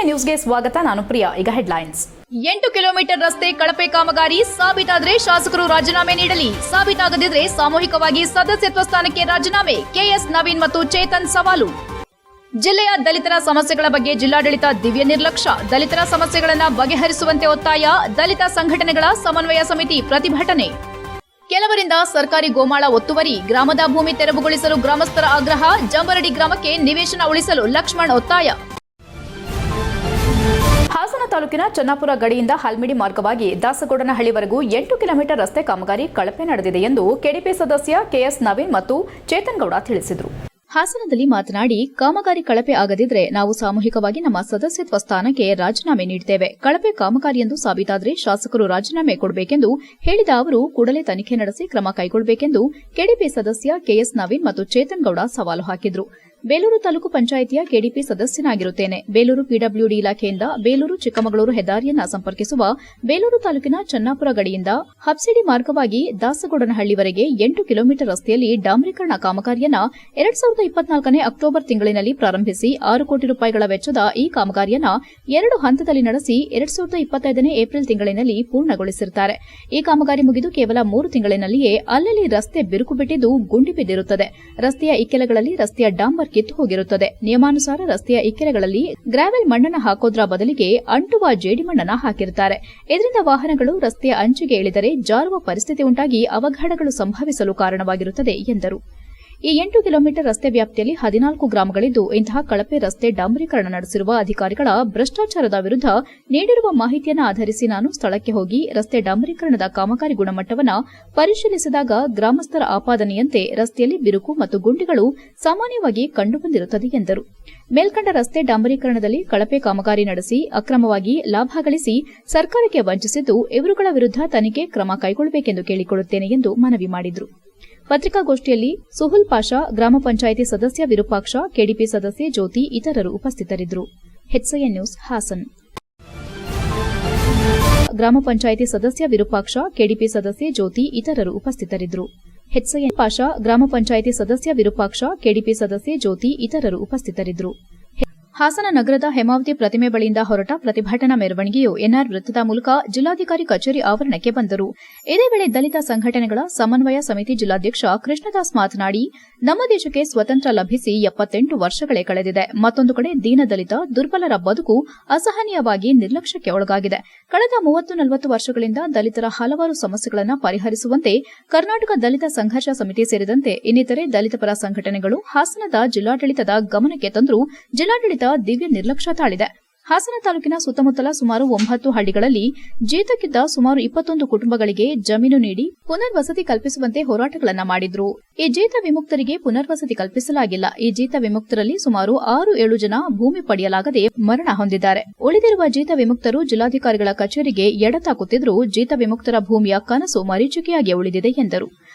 ನ್ಯೂಸ್ಗೆ ಸ್ವಾಗತ. ನಾನು ಪ್ರಿಯಾ. ಈಗ ಹೆಡ್ಲೈನ್ಸ್. 8 ಕಿಲೋಮೀಟರ್ ರಸ್ತೆ ಕಳಪೆ ಕಾಮಗಾರಿ ಸಾಬೀತಾದರೆ ಶಾಸಕರು ರಾಜೀನಾಮೆ ನೀಡಲಿ, ಸಾಬೀತಾಗದಿದ್ರೆ ಸಾಮೂಹಿಕವಾಗಿ ಸದಸ್ಯತ್ವ ಸ್ಥಾನಕ್ಕೆ ರಾಜೀನಾಮೆ. ಕೆಎಸ್ ನವೀನ್ ಮತ್ತು ಚೇತನ್ ಸವಾಲು. ಜಿಲ್ಲೆಯ ದಲಿತರ ಸಮಸ್ಯೆಗಳ ಬಗ್ಗೆ ಜಿಲ್ಲಾಡಳಿತ ದಿವ್ಯ ನಿರ್ಲಕ್ಷ್ಯ, ದಲಿತರ ಸಮಸ್ಯೆಗಳನ್ನು ಬಗೆಹರಿಸುವಂತೆ ಒತ್ತಾಯ. ದಲಿತ ಸಂಘಟನೆಗಳ ಸಮನ್ವಯ ಸಮಿತಿ ಪ್ರತಿಭಟನೆ. ಕೆಲವರಿಂದ ಸರ್ಕಾರಿ ಗೋಮಾಳ ಒತ್ತುವರಿ, ಗ್ರಾಮದ ಭೂಮಿ ತೆರವುಗೊಳಿಸಲು ಗ್ರಾಮಸ್ಥರ ಆಗ್ರಹ. ಜಂಬರಡಿ ಗ್ರಾಮಕ್ಕೆ ನಿವೇಶನ ಉಳಿಸಲು ಲಕ್ಷ್ಮಣ್ ಒತ್ತಾಯ. ಹಾಸನ ತಾಲೂಕಿನ ಚನ್ನಾಪುರ ಗಡಿಯಿಂದ ಹಲ್ಮಿಡಿ ಮಾರ್ಗವಾಗಿ ದಾಸಗೌಡನಹಳ್ಳಿವರೆಗೂ 8 ಕಿಲೋಮೀಟರ್ ರಸ್ತೆ ಕಾಮಗಾರಿ ಕಳಪೆ ನಡೆದಿದೆ ಎಂದು ಕೆಡಿಪಿ ಸದಸ್ಯ ಕೆಎಸ್ ನವೀನ್ ಮತ್ತು ಚೇತನ್ ಗೌಡ ತಿಳಿಸಿದರು. ಹಾಸನದಲ್ಲಿ ಮಾತನಾಡಿ, ಕಾಮಗಾರಿ ಕಳಪೆ ಆಗದಿದ್ರೆ ನಾವು ಸಾಮೂಹಿಕವಾಗಿ ನಮ್ಮ ಸದಸ್ಯತ್ವ ಸ್ಥಾನಕ್ಕೆ ರಾಜೀನಾಮೆ ನೀಡುತ್ತೇವೆ. ಕಳಪೆ ಕಾಮಗಾರಿ ಎಂದು ಸಾಬೀತಾದರೆ ಶಾಸಕರು ರಾಜೀನಾಮೆ ಕೊಡಬೇಕೆಂದು ಹೇಳಿದ ಅವರು ಕೂಡಲೇ ತನಿಖೆ ನಡೆಸಿ ಕ್ರಮ ಕೈಗೊಳ್ಳಬೇಕೆಂದು ಕೆಡಿಪಿ ಸದಸ್ಯ ಕೆಎಸ್ ನವೀನ್ ಮತ್ತು ಚೇತನ್ ಗೌಡ ಸವಾಲು ಹಾಕಿದರು. ಬೇಲೂರು ತಾಲೂಕು ಪಂಚಾಯಿತಿಯ ಕೆಡಿಪಿ ಸದಸ್ಯನಾಗಿರುತ್ತೇನೆ. ಬೇಲೂರು ಪಿಡಬ್ಲ್ಯೂಡಿ ಇಲಾಖೆಯಿಂದ ಬೇಲೂರು ಚಿಕ್ಕಮಗಳೂರು ಹೆದ್ದಾರಿಯನ್ನ ಸಂಪರ್ಕಿಸುವ ಬೇಲೂರು ತಾಲೂಕಿನ ಚನ್ನಾಪುರ ಗಡಿಯಿಂದ ಹಬ್ಸಿಡಿ ಮಾರ್ಗವಾಗಿ ದಾಸಗೌಡನಹಳ್ಳಿವರೆಗೆ 8 ಕಿಲೋಮೀಟರ್ ರಸ್ತೆಯಲ್ಲಿ ಡಾಂಬರೀಕರಣ ಕಾಮಗಾರಿಯನ್ನ 2024 ಅಕ್ಟೋಬರ್ ತಿಂಗಳಿನಲ್ಲಿ ಪ್ರಾರಂಭಿಸಿ 6 ಕೋಟಿ ರೂಪಾಯಿಗಳ ವೆಚ್ಚದ ಈ ಕಾಮಗಾರಿಯನ್ನ 2 ಹಂತದಲ್ಲಿ ನಡೆಸಿ 2025 ಏಪ್ರಿಲ್ ತಿಂಗಳಿನಲ್ಲಿ ಪೂರ್ಣಗೊಳಿಸಿರುತ್ತಾರೆ. ಈ ಕಾಮಗಾರಿ ಮುಗಿದು ಕೇವಲ 3 ತಿಂಗಳಿನಲ್ಲಿಯೇ ಅಲ್ಲಲ್ಲಿ ರಸ್ತೆ ಬಿರುಕು ಬಿಟ್ಟಿದ್ದು ಗುಂಡಿ ಬಿದ್ದಿರುತ್ತದೆ. ರಸ್ತೆಯ ಇಕ್ಕೆಲಗಳಲ್ಲಿ ರಸ್ತೆಯ ಡಾಂಬರ್ ಕಿತ್ತು ಹೋಗಿರುತ್ತದೆ. ನಿಯಮಾನುಸಾರ ರಸ್ತೆಯ ಇಕ್ಕೆಲಗಳಲ್ಲಿ ಗ್ರಾವೆಲ್ ಮಣ್ಣನ್ನು ಹಾಕೋದ್ರ ಬದಲಿಗೆ ಅಂಟುವ ಜೇಡಿ ಮಣ್ಣನ್ನು ಹಾಕಿರುತ್ತಾರೆ. ಇದರಿಂದ ವಾಹನಗಳು ರಸ್ತೆಯ ಅಂಚಿಗೆ ಇಳಿದರೆ ಜಾರುವ ಪರಿಸ್ಥಿತಿ ಉಂಟಾಗಿ ಅವಘಡಗಳು ಸಂಭವಿಸಲು ಕಾರಣವಾಗಿರುತ್ತದೆ ಎಂದರು. ಈ 8 ಕಿಲೋಮೀಟರ್ ರಸ್ತೆ ವ್ಯಾಪ್ತಿಯಲ್ಲಿ 14 ಗ್ರಾಮಗಳಿದ್ದು ಇಂತಹ ಕಳಪೆ ರಸ್ತೆ ಡಾಂಬರೀಕರಣ ನಡೆಸಿರುವ ಅಧಿಕಾರಿಗಳ ಭ್ರಷ್ಟಾಚಾರದ ವಿರುದ್ಧ ನೀಡಿರುವ ಮಾಹಿತಿಯನ್ನು ಆಧರಿಸಿ ನಾನು ಸ್ಥಳಕ್ಕೆ ಹೋಗಿ ರಸ್ತೆ ಡಾಂಬರೀಕರಣದ ಕಾಮಗಾರಿ ಗುಣಮಟ್ಟವನ್ನು ಪರಿಶೀಲಿಸಿದಾಗ ಗ್ರಾಮಸ್ಥರ ಆಪಾದನೆಯಂತೆ ರಸ್ತೆಯಲ್ಲಿ ಬಿರುಕು ಮತ್ತು ಗುಂಡಿಗಳು ಸಾಮಾನ್ಯವಾಗಿ ಕಂಡುಬಂದಿರುತ್ತದೆ ಎಂದರು. ಮೇಲ್ಕಂಡ ರಸ್ತೆ ಡಾಂಬರೀಕರಣದಲ್ಲಿ ಕಳಪೆ ಕಾಮಗಾರಿ ನಡೆಸಿ ಅಕ್ರಮವಾಗಿ ಲಾಭ ಗಳಿಸಿ ಸರ್ಕಾರಕ್ಕೆ ವಂಚಿಸಿದ್ದು ಇವರುಗಳ ವಿರುದ್ಧ ತನಿಖೆ ಕ್ರಮ ಕೈಗೊಳ್ಳಬೇಕೆಂದು ಕೇಳಿಕೊಳ್ಳುತ್ತೇನೆ ಎಂದು ಮನವಿ ಮಾಡಿದರು. ಪತ್ರಿಕಾಗೋಷ್ಠಿಯಲ್ಲಿ ಸುಹುಲ್ ಪಾಷಾ, ಗ್ರಾಮ ಪಂಚಾಯಿತಿ ಸದಸ್ಯ ವಿರೂಪಾಕ್ಷ, ಕೆಡಿಪಿ ಸದಸ್ಯೆ ಜ್ಯೋತಿ ಇತರರು ಉಪಸ್ಥಿತರಿದ್ದರು. HIN news Hassan. ಗ್ರಾಮ ಪಂಚಾಯಿತಿ ಸದಸ್ಯ ವಿರೂಪಾಕ್ಷ, ಕೆಡಿಪಿ ಸದಸ್ಯೆ ಜ್ಯೋತಿ ಇತರರು ಉಪಸ್ಥಿತರಿದ್ದರು. ಹೆಚ್ಐಎನ್ ಪಾಷಾ, ಗ್ರಾಮ ಪಂಚಾಯಿತಿ ಸದಸ್ಯ ವಿರೂಪಾಕ್ಷ, ಕೆಡಿಪಿ ಸದಸ್ಯೆ ಜ್ಯೋತಿ ಇತರರು ಉಪಸ್ಥಿತರಿದ್ದರು. ಹಾಸನ ನಗರದ ಹೇಮಾವತಿ ಪ್ರತಿಮೆ ಬಳಿಯಿಂದ ಹೊರಟ ಪ್ರತಿಭಟನಾ ಮೆರವಣಿಗೆಯು ಎನ್ಆರ್ ವೃತ್ತದ ಮೂಲಕ ಜಿಲ್ಲಾಧಿಕಾರಿ ಕಚೇರಿ ಆವರಣಕ್ಕೆ ಬಂದರು. ಇದೇ ವೇಳೆ ದಲಿತ ಸಂಘಟನೆಗಳ ಸಮನ್ವಯ ಸಮಿತಿ ಜಿಲ್ಲಾಧ್ಯಕ್ಷ ಕೃಷ್ಣದಾಸ್ ಮಾತನಾಡಿ, ನಮ್ಮ ದೇಶಕ್ಕೆ ಸ್ವತಂತ್ರ ಲಭಿಸಿ 78 ವರ್ಷಗಳೇ ಕಳೆದಿದೆ. ಮತ್ತೊಂದು ಕಡೆ ದೀನದಲಿತ ದುರ್ಬಲರ ಬದುಕು ಅಸಹನೀಯವಾಗಿ ನಿರ್ಲಕ್ಷ್ಯಕ್ಕೆ ಒಳಗಾಗಿದೆ. ಕಳೆದ 30-40 ವರ್ಷಗಳಿಂದ ದಲಿತರ ಹಲವಾರು ಸಮಸ್ಯೆಗಳನ್ನು ಪರಿಹರಿಸುವಂತೆ ಕರ್ನಾಟಕ ದಲಿತ ಸಂಘರ್ಷ ಸಮಿತಿ ಸೇರಿದಂತೆ ಇನ್ನಿತರೆ ದಲಿತ ಪರ ಸಂಘಟನೆಗಳು ಹಾಸನದ ಜಿಲ್ಲಾಡಳಿತದ ಗಮನಕ್ಕೆ ತಂದರೂ ಜಿಲ್ಲಾಡಳಿತ ದಿವ್ಯ ನಿರ್ಲಕ್ಷ್ಯ ತಾಳಿದೆ. ಹಾಸನ ತಾಲೂಕಿನ ಸುತ್ತಮುತ್ತಲ ಸುಮಾರು 9 ಹಳ್ಳಿಗಳಲ್ಲಿ ಜೀತಕ್ಕಿದ್ದ ಸುಮಾರು 21 ಕುಟುಂಬಗಳಿಗೆ ಜಮೀನು ನೀಡಿ ಪುನರ್ವಸತಿ ಕಲ್ಪಿಸುವಂತೆ ಹೋರಾಟಗಳನ್ನು ಮಾಡಿದ್ರು. ಈ ಜೀತ ವಿಮುಕ್ತರಿಗೆ ಪುನರ್ವಸತಿ ಕಲ್ಪಿಸಲಾಗಿಲ್ಲ. ಈ ಜೀತ ವಿಮುಕ್ತರಲ್ಲಿ ಸುಮಾರು 6-7 ಜನ ಭೂಮಿ ಪಡೆಯಲಾಗದೆ ಮರಣ ಹೊಂದಿದ್ದಾರೆ. ಉಳಿದಿರುವ ಜೀತ ವಿಮುಕ್ತರು ಜಿಲ್ಲಾಧಿಕಾರಿಗಳ ಕಚೇರಿಗೆ ಎಡತಾಕುತ್ತಿದ್ದರೂ ಜೀತ ವಿಮುಕ್ತರ ಭೂಮಿಯ ಕನಸು ಮರೀಚಿಕೆಯಾಗಿ ಉಳಿದಿದೆ ಎಂದರು.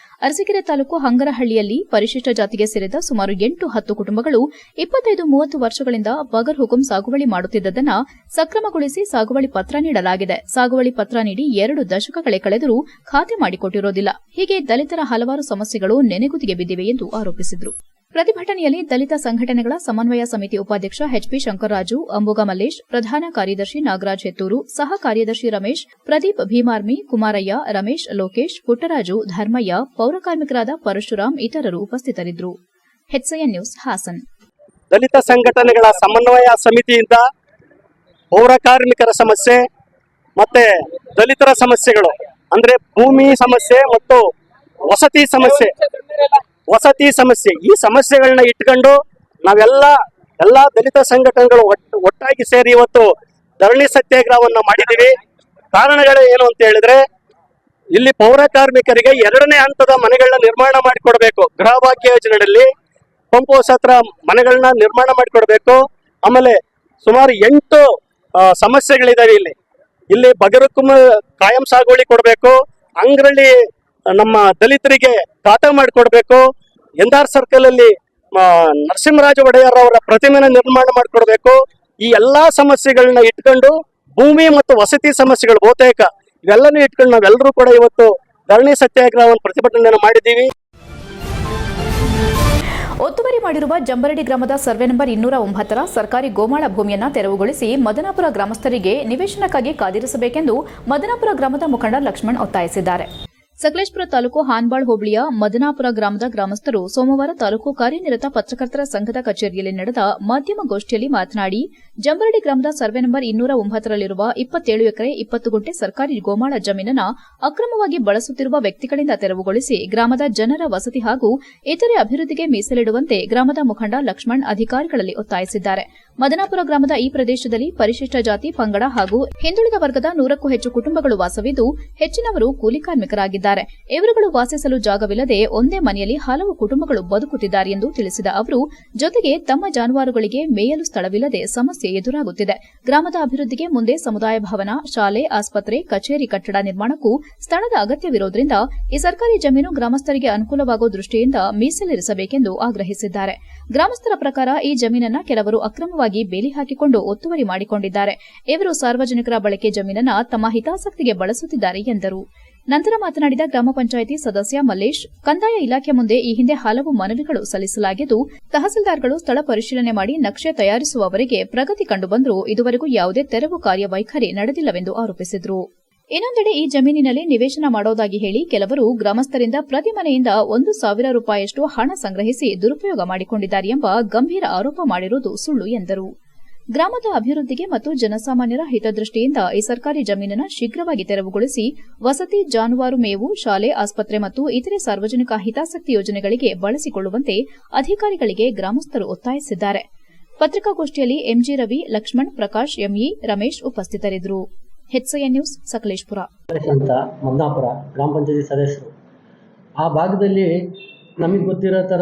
ಅರಸೀಕೆರೆ ತಾಲೂಕು ಹಂಗರಹಳ್ಳಿಯಲ್ಲಿ ಪರಿಶಿಷ್ಟ ಜಾತಿಗೆ ಸೇರಿದ ಸುಮಾರು 8-10 ಕುಟುಂಬಗಳು 25-30 ವರ್ಷಗಳಿಂದ ಬಗರ್ ಹುಕುಂ ಸಾಗುವಳಿ ಮಾಡುತ್ತಿದ್ದದನ್ನು ಸಕ್ರಮಗೊಳಿಸಿ ಸಾಗುವಳಿ ಪತ್ರ ನೀಡಲಾಗಿದೆ. ಸಾಗುವಳಿ ಪತ್ರ ನೀಡಿ 2 ದಶಕಗಳೇ ಕಳೆದರೂ ಖಾತೆ ಮಾಡಿಕೊಟ್ಟಿರೋದಿಲ್ಲ. ಹೀಗೆ ದಲಿತರ ಹಲವಾರು ಸಮಸ್ಯೆಗಳು ನೆನೆಗುದಿಗೆ ಬಿದ್ದಿವೆ ಎಂದು ಆರೋಪಿಸಿದರು. ಪ್ರತಿಭಟನೆಯಲ್ಲಿ ದಲಿತ ಸಂಘಟನೆಗಳ ಸಮನ್ವಯ ಸಮಿತಿ ಉಪಾಧ್ಯಕ್ಷ ಎಚ್ಪಿ ಶಂಕರರಾಜು, ಅಂಬುಗ ಮಲ್ಲೇಶ್, ಪ್ರಧಾನ ಕಾರ್ಯದರ್ಶಿ ನಾಗರಾಜ್ ಹೆತ್ತೂರು, ಸಹ ಕಾರ್ಯದರ್ಶಿ ರಮೇಶ್, ಪ್ರದೀಪ್ ಭೀಮಾರ್ಮಿ, ಕುಮಾರಯ್ಯ, ರಮೇಶ್, ಲೋಕೇಶ್, ಪುಟ್ಟರಾಜು, ಧರ್ಮಯ್ಯ, ಪೌರಕಾರ್ಮಿಕರಾದ ಪರಶುರಾಮ್ ಇತರರು ಉಪಸ್ಥಿತರಿದ್ದರು. HIN news Haasan. ದಲಿತ ಸಂಘಟನೆಗಳ ಸಮನ್ವಯ ಸಮಿತಿಯಿಂದ ಪೌರಕಾರ್ಮಿಕರ ಸಮಸ್ಯೆ ಮತ್ತೆ ದಲಿತರ ಸಮಸ್ಯೆಗಳು ಅಂದ್ರೆ ಭೂಮಿ ಸಮಸ್ಯೆ ಮತ್ತು ವಸತಿ ಸಮಸ್ಯೆ ಈ ಸಮಸ್ಯೆಗಳನ್ನ ಇಟ್ಕೊಂಡು ನಾವೆಲ್ಲ ದಲಿತ ಸಂಘಟನೆಗಳು ಒಟ್ಟಾಗಿ ಸೇರಿ ಇವತ್ತು ಧರಣಿ ಸತ್ಯಾಗ್ರಹವನ್ನ ಮಾಡಿದೀವಿ. ಕಾರಣಗಳು ಏನು ಅಂತ ಹೇಳಿದ್ರೆ, ಇಲ್ಲಿ ಪೌರ ಕಾರ್ಮಿಕರಿಗೆ 2ನೇ ಹಂತದ ಮನೆಗಳನ್ನ ನಿರ್ಮಾಣ ಮಾಡಿಕೊಡ್ಬೇಕು. ಗೃಹ ಭಾಗ್ಯ ಯೋಜನೆಯಲ್ಲಿ ಪಂಪ್ ಹೌಸ್ ಹತ್ರ ಮನೆಗಳನ್ನ ನಿರ್ಮಾಣ ಮಾಡಿಕೊಡ್ಬೇಕು. ಆಮೇಲೆ ಸುಮಾರು 8 ಸಮಸ್ಯೆಗಳಿದಾವೆ. ಇಲ್ಲಿ ಬಗರುಕುಂ ಕಾಯಂ ಸಾಗುವಳಿ ಕೊಡ್ಬೇಕು. ಅಂಗ್ರಳ್ಳಿ ನಮ್ಮ ದಲಿತರಿಗೆ ಕಾಟ ಮಾಡಿಕೊಡ್ಬೇಕು. ಎನ್ಆರ್ ಸರ್ಕಲ್ ಅಲ್ಲಿ ನರಸಿಂಹರಾಜ ಒಡೆಯರ್ ಅವರ ಪ್ರತಿಮೆನ ನಿರ್ಮಾಣ ಮಾಡಿಕೊಡ್ಬೇಕು. ಈ ಎಲ್ಲಾ ಸಮಸ್ಯೆಗಳನ್ನ ಇಟ್ಕೊಂಡು ಭೂಮಿ ಮತ್ತು ವಸತಿ ಸಮಸ್ಯೆಗಳು ಬಹುತೇಕ ಇವೆಲ್ಲನೂ ಇಟ್ಕೊಂಡು ನಾವೆಲ್ಲರೂ ಕೂಡ ಇವತ್ತು ಧರಣಿ ಸತ್ಯಾಗ್ರಹವನ್ನು ಪ್ರತಿಭಟನೆಯನ್ನು ಮಾಡಿದ್ದೀವಿ. ಒತ್ತುವರಿ ಮಾಡಿರುವ ಜಂಬರಡಿ ಗ್ರಾಮದ ಸರ್ವೆ ನಂಬರ್ 209ರ ಸರ್ಕಾರಿ ಗೋಮಾಳ ಭೂಮಿಯನ್ನು ತೆರವುಗೊಳಿಸಿ ಮದನಾಪುರ ಗ್ರಾಮಸ್ಥರಿಗೆ ನಿವೇಶನಕ್ಕಾಗಿ ಕಾದಿರಿಸಬೇಕೆಂದು ಮದನಾಪುರ ಗ್ರಾಮದ ಮುಖಂಡ ಲಕ್ಷ್ಮಣ್ ಒತ್ತಾಯಿಸಿದ್ದಾರೆ. ಸಕಲೇಶಪುರ ತಾಲೂಕು ಹಾನ್ಬಾಳ್ ಹೋಬಳಿಯ ಮದನಾಪುರ ಗ್ರಾಮದ ಗ್ರಾಮಸ್ಥರು ಸೋಮವಾರ ತಾಲೂಕು ಕಾರ್ಯನಿರತ ಪತ್ರಕರ್ತರ ಸಂಘದ ಕಚೇರಿಯಲ್ಲಿ ನಡೆದ ಮಾಧ್ಯಮಗೋಷ್ಠಿಯಲ್ಲಿ ಮಾತನಾಡಿ, ಜಂಬರಡಿ ಗ್ರಾಮದ ಸರ್ವೆ ನಂಬರ್ 209ರಲ್ಲಿರುವ 27 ಎಕರೆ 20 ಗುಂಟೆ ಸರ್ಕಾರಿ ಗೋಮಾಳ ಜಮೀನನ್ನು ಅಕ್ರಮವಾಗಿ ಬಳಸುತ್ತಿರುವ ವ್ಯಕ್ತಿಗಳಿಂದ ತೆರವುಗೊಳಿಸಿ ಗ್ರಾಮದ ಜನರ ವಸತಿ ಹಾಗೂ ಇತರೆ ಅಭಿವೃದ್ಧಿಗೆ ಮೀಸಲಿಡುವಂತೆ ಗ್ರಾಮದ ಮುಖಂಡ ಲಕ್ಷ್ಮಣ್ ಅಧಿಕಾರಿಗಳಲ್ಲಿ ಒತ್ತಾಯಿಸಿದ್ದಾರೆ. ಮದನಾಪುರ ಗ್ರಾಮದ ಈ ಪ್ರದೇಶದಲ್ಲಿ ಪರಿಶಿಷ್ಟ ಜಾತಿ, ಪಂಗಡ ಹಾಗೂ ಹಿಂದುಳಿದ ವರ್ಗದ 100ಕ್ಕೂ ಹೆಚ್ಚು ಕುಟುಂಬಗಳು ವಾಸವಿದ್ದು ಹೆಚ್ಚಿನವರು ಕೂಲಿ ಕಾರ್ಮಿಕರಾಗಿದ್ದಾರೆ. ಇವರುಗಳು ವಾಸಿಸಲು ಜಾಗವಿಲ್ಲದೆ ಒಂದೇ ಮನೆಯಲ್ಲಿ ಹಲವು ಕುಟುಂಬಗಳು ಬದುಕುತ್ತಿದ್ದಾರೆ ಎಂದು ತಿಳಿಸಿದ ಅವರು, ಜೊತೆಗೆ ತಮ್ಮ ಜಾನುವಾರುಗಳಿಗೆ ಮೇಯಲು ಸ್ಥಳವಿಲ್ಲದೆ ಸಮಸ್ಯೆ ಎದುರಾಗುತ್ತಿದೆ. ಗ್ರಾಮದ ಅಭಿವೃದ್ಧಿಗೆ ಮುಂದೆ ಸಮುದಾಯ ಭವನ, ಶಾಲೆ, ಆಸ್ಪತ್ರೆ, ಕಚೇರಿ ಕಟ್ಟಡ ನಿರ್ಮಾಣಕ್ಕೂ ಸ್ಥಳದ ಅಗತ್ಯವಿರುವುದರಿಂದ ಈ ಸರ್ಕಾರಿ ಜಮೀನು ಗ್ರಾಮಸ್ಥರಿಗೆ ಅನುಕೂಲವಾಗುವ ದೃಷ್ಟಿಯಿಂದ ಮೀಸಲಿರಿಸಬೇಕೆಂದು ಆಗ್ರಹಿಸಿದ್ದಾರೆ. ಗ್ರಾಮಸ್ಥರ ಪ್ರಕಾರ ಈ ಜಮೀನನ್ನು ಕೆಲವರು ಅಕ್ರಮವಾಗಿ ಬೇಲಿ ಹಾಕಿಕೊಂಡು ಒತ್ತುವರಿ ಮಾಡಿಕೊಂಡಿದ್ದಾರೆ. ಇವರು ಸಾರ್ವಜನಿಕರ ಬಳಕೆ ಜಮೀನನ್ನು ತಮ್ಮ ಹಿತಾಸಕ್ತಿಗೆ ಬಳಸುತ್ತಿದ್ದಾರೆ ಎಂದರು. ನಂತರ ಮಾತನಾಡಿದ ಗ್ರಾಮ ಪಂಚಾಯಿತಿ ಸದಸ್ಯ ಮಲ್ಲೇಶ್, ಕಂದಾಯ ಇಲಾಖೆ ಮುಂದೆ ಈ ಹಿಂದೆ ಹಲವು ಮನವಿಗಳು ಸಲ್ಲಿಸಲಾಗಿದ್ದು ತಹಸೀಲ್ದಾರ್ಗಳು ಸ್ಥಳ ಪರಿಶೀಲನೆ ಮಾಡಿ ನಕ್ಷೆ ತಯಾರಿಸುವವರೆಗೆ ಪ್ರಗತಿ ಕಂಡುಬಂದರೂ ಇದುವರೆಗೂ ಯಾವುದೇ ತೆರವು ಕಾರ್ಯವೈಖರಿ ನಡೆದಿಲ್ಲವೆಂದು ಆರೋಪಿಸಿದರು. ಇನ್ನೊಂದೆಡೆ ಈ ಜಮೀನಿನಲ್ಲಿ ನಿವೇಶನ ಮಾಡೋದಾಗಿ ಹೇಳಿ ಕೆಲವರು ಗ್ರಾಮಸ್ಥರಿಂದ ಪ್ರತಿ ಮನೆಯಿಂದ 1,000 ರೂಪಾಯಿಯಷ್ಟು ಹಣ ಸಂಗ್ರಹಿಸಿ ದುರುಪಯೋಗ ಮಾಡಿಕೊಂಡಿದ್ದಾರೆ ಎಂಬ ಗಂಭೀರ ಆರೋಪ ಮಾಡಿರುವುದು ಸುಳ್ಳು ಎಂದರು. ಗ್ರಾಮದ ಅಭಿವೃದ್ಧಿಗೆ ಮತ್ತು ಜನಸಾಮಾನ್ಯರ ಹಿತದೃಷ್ಟಿಯಿಂದ ಈ ಸರ್ಕಾರಿ ಜಮೀನನ್ನು ಶೀಘ್ರವಾಗಿ ತೆರವುಗೊಳಿಸಿ ವಸತಿ, ಜಾನುವಾರು ಮೇವು, ಶಾಲೆ, ಆಸ್ಪತ್ರೆ ಮತ್ತು ಇತರೆ ಸಾರ್ವಜನಿಕ ಹಿತಾಸಕ್ತಿ ಯೋಜನೆಗಳಿಗೆ ಬಳಸಿಕೊಳ್ಳುವಂತೆ ಅಧಿಕಾರಿಗಳಿಗೆ ಗ್ರಾಮಸ್ಥರು ಒತ್ತಾಯಿಸಿದ್ದಾರೆ. ಪತ್ರಿಕಾಗೋಷ್ಠಿಯಲ್ಲಿ ಎಂಜಿ ರವಿ, ಲಕ್ಷ್ಮಣ್, ಪ್ರಕಾಶ್, ಎಂಇ, ರಮೇಶ್ ಉಪಸ್ಥಿತರಿದ್ದರು. HCN news, Sakleshpur. ಮದನಾಪುರ ಗ್ರಾಮ ಪಂಚಾಯತಿ ಸದಸ್ಯರು ಆ ಭಾಗದಲ್ಲಿ ನಮಗೆ ಗೊತ್ತಿರೋ ಥರ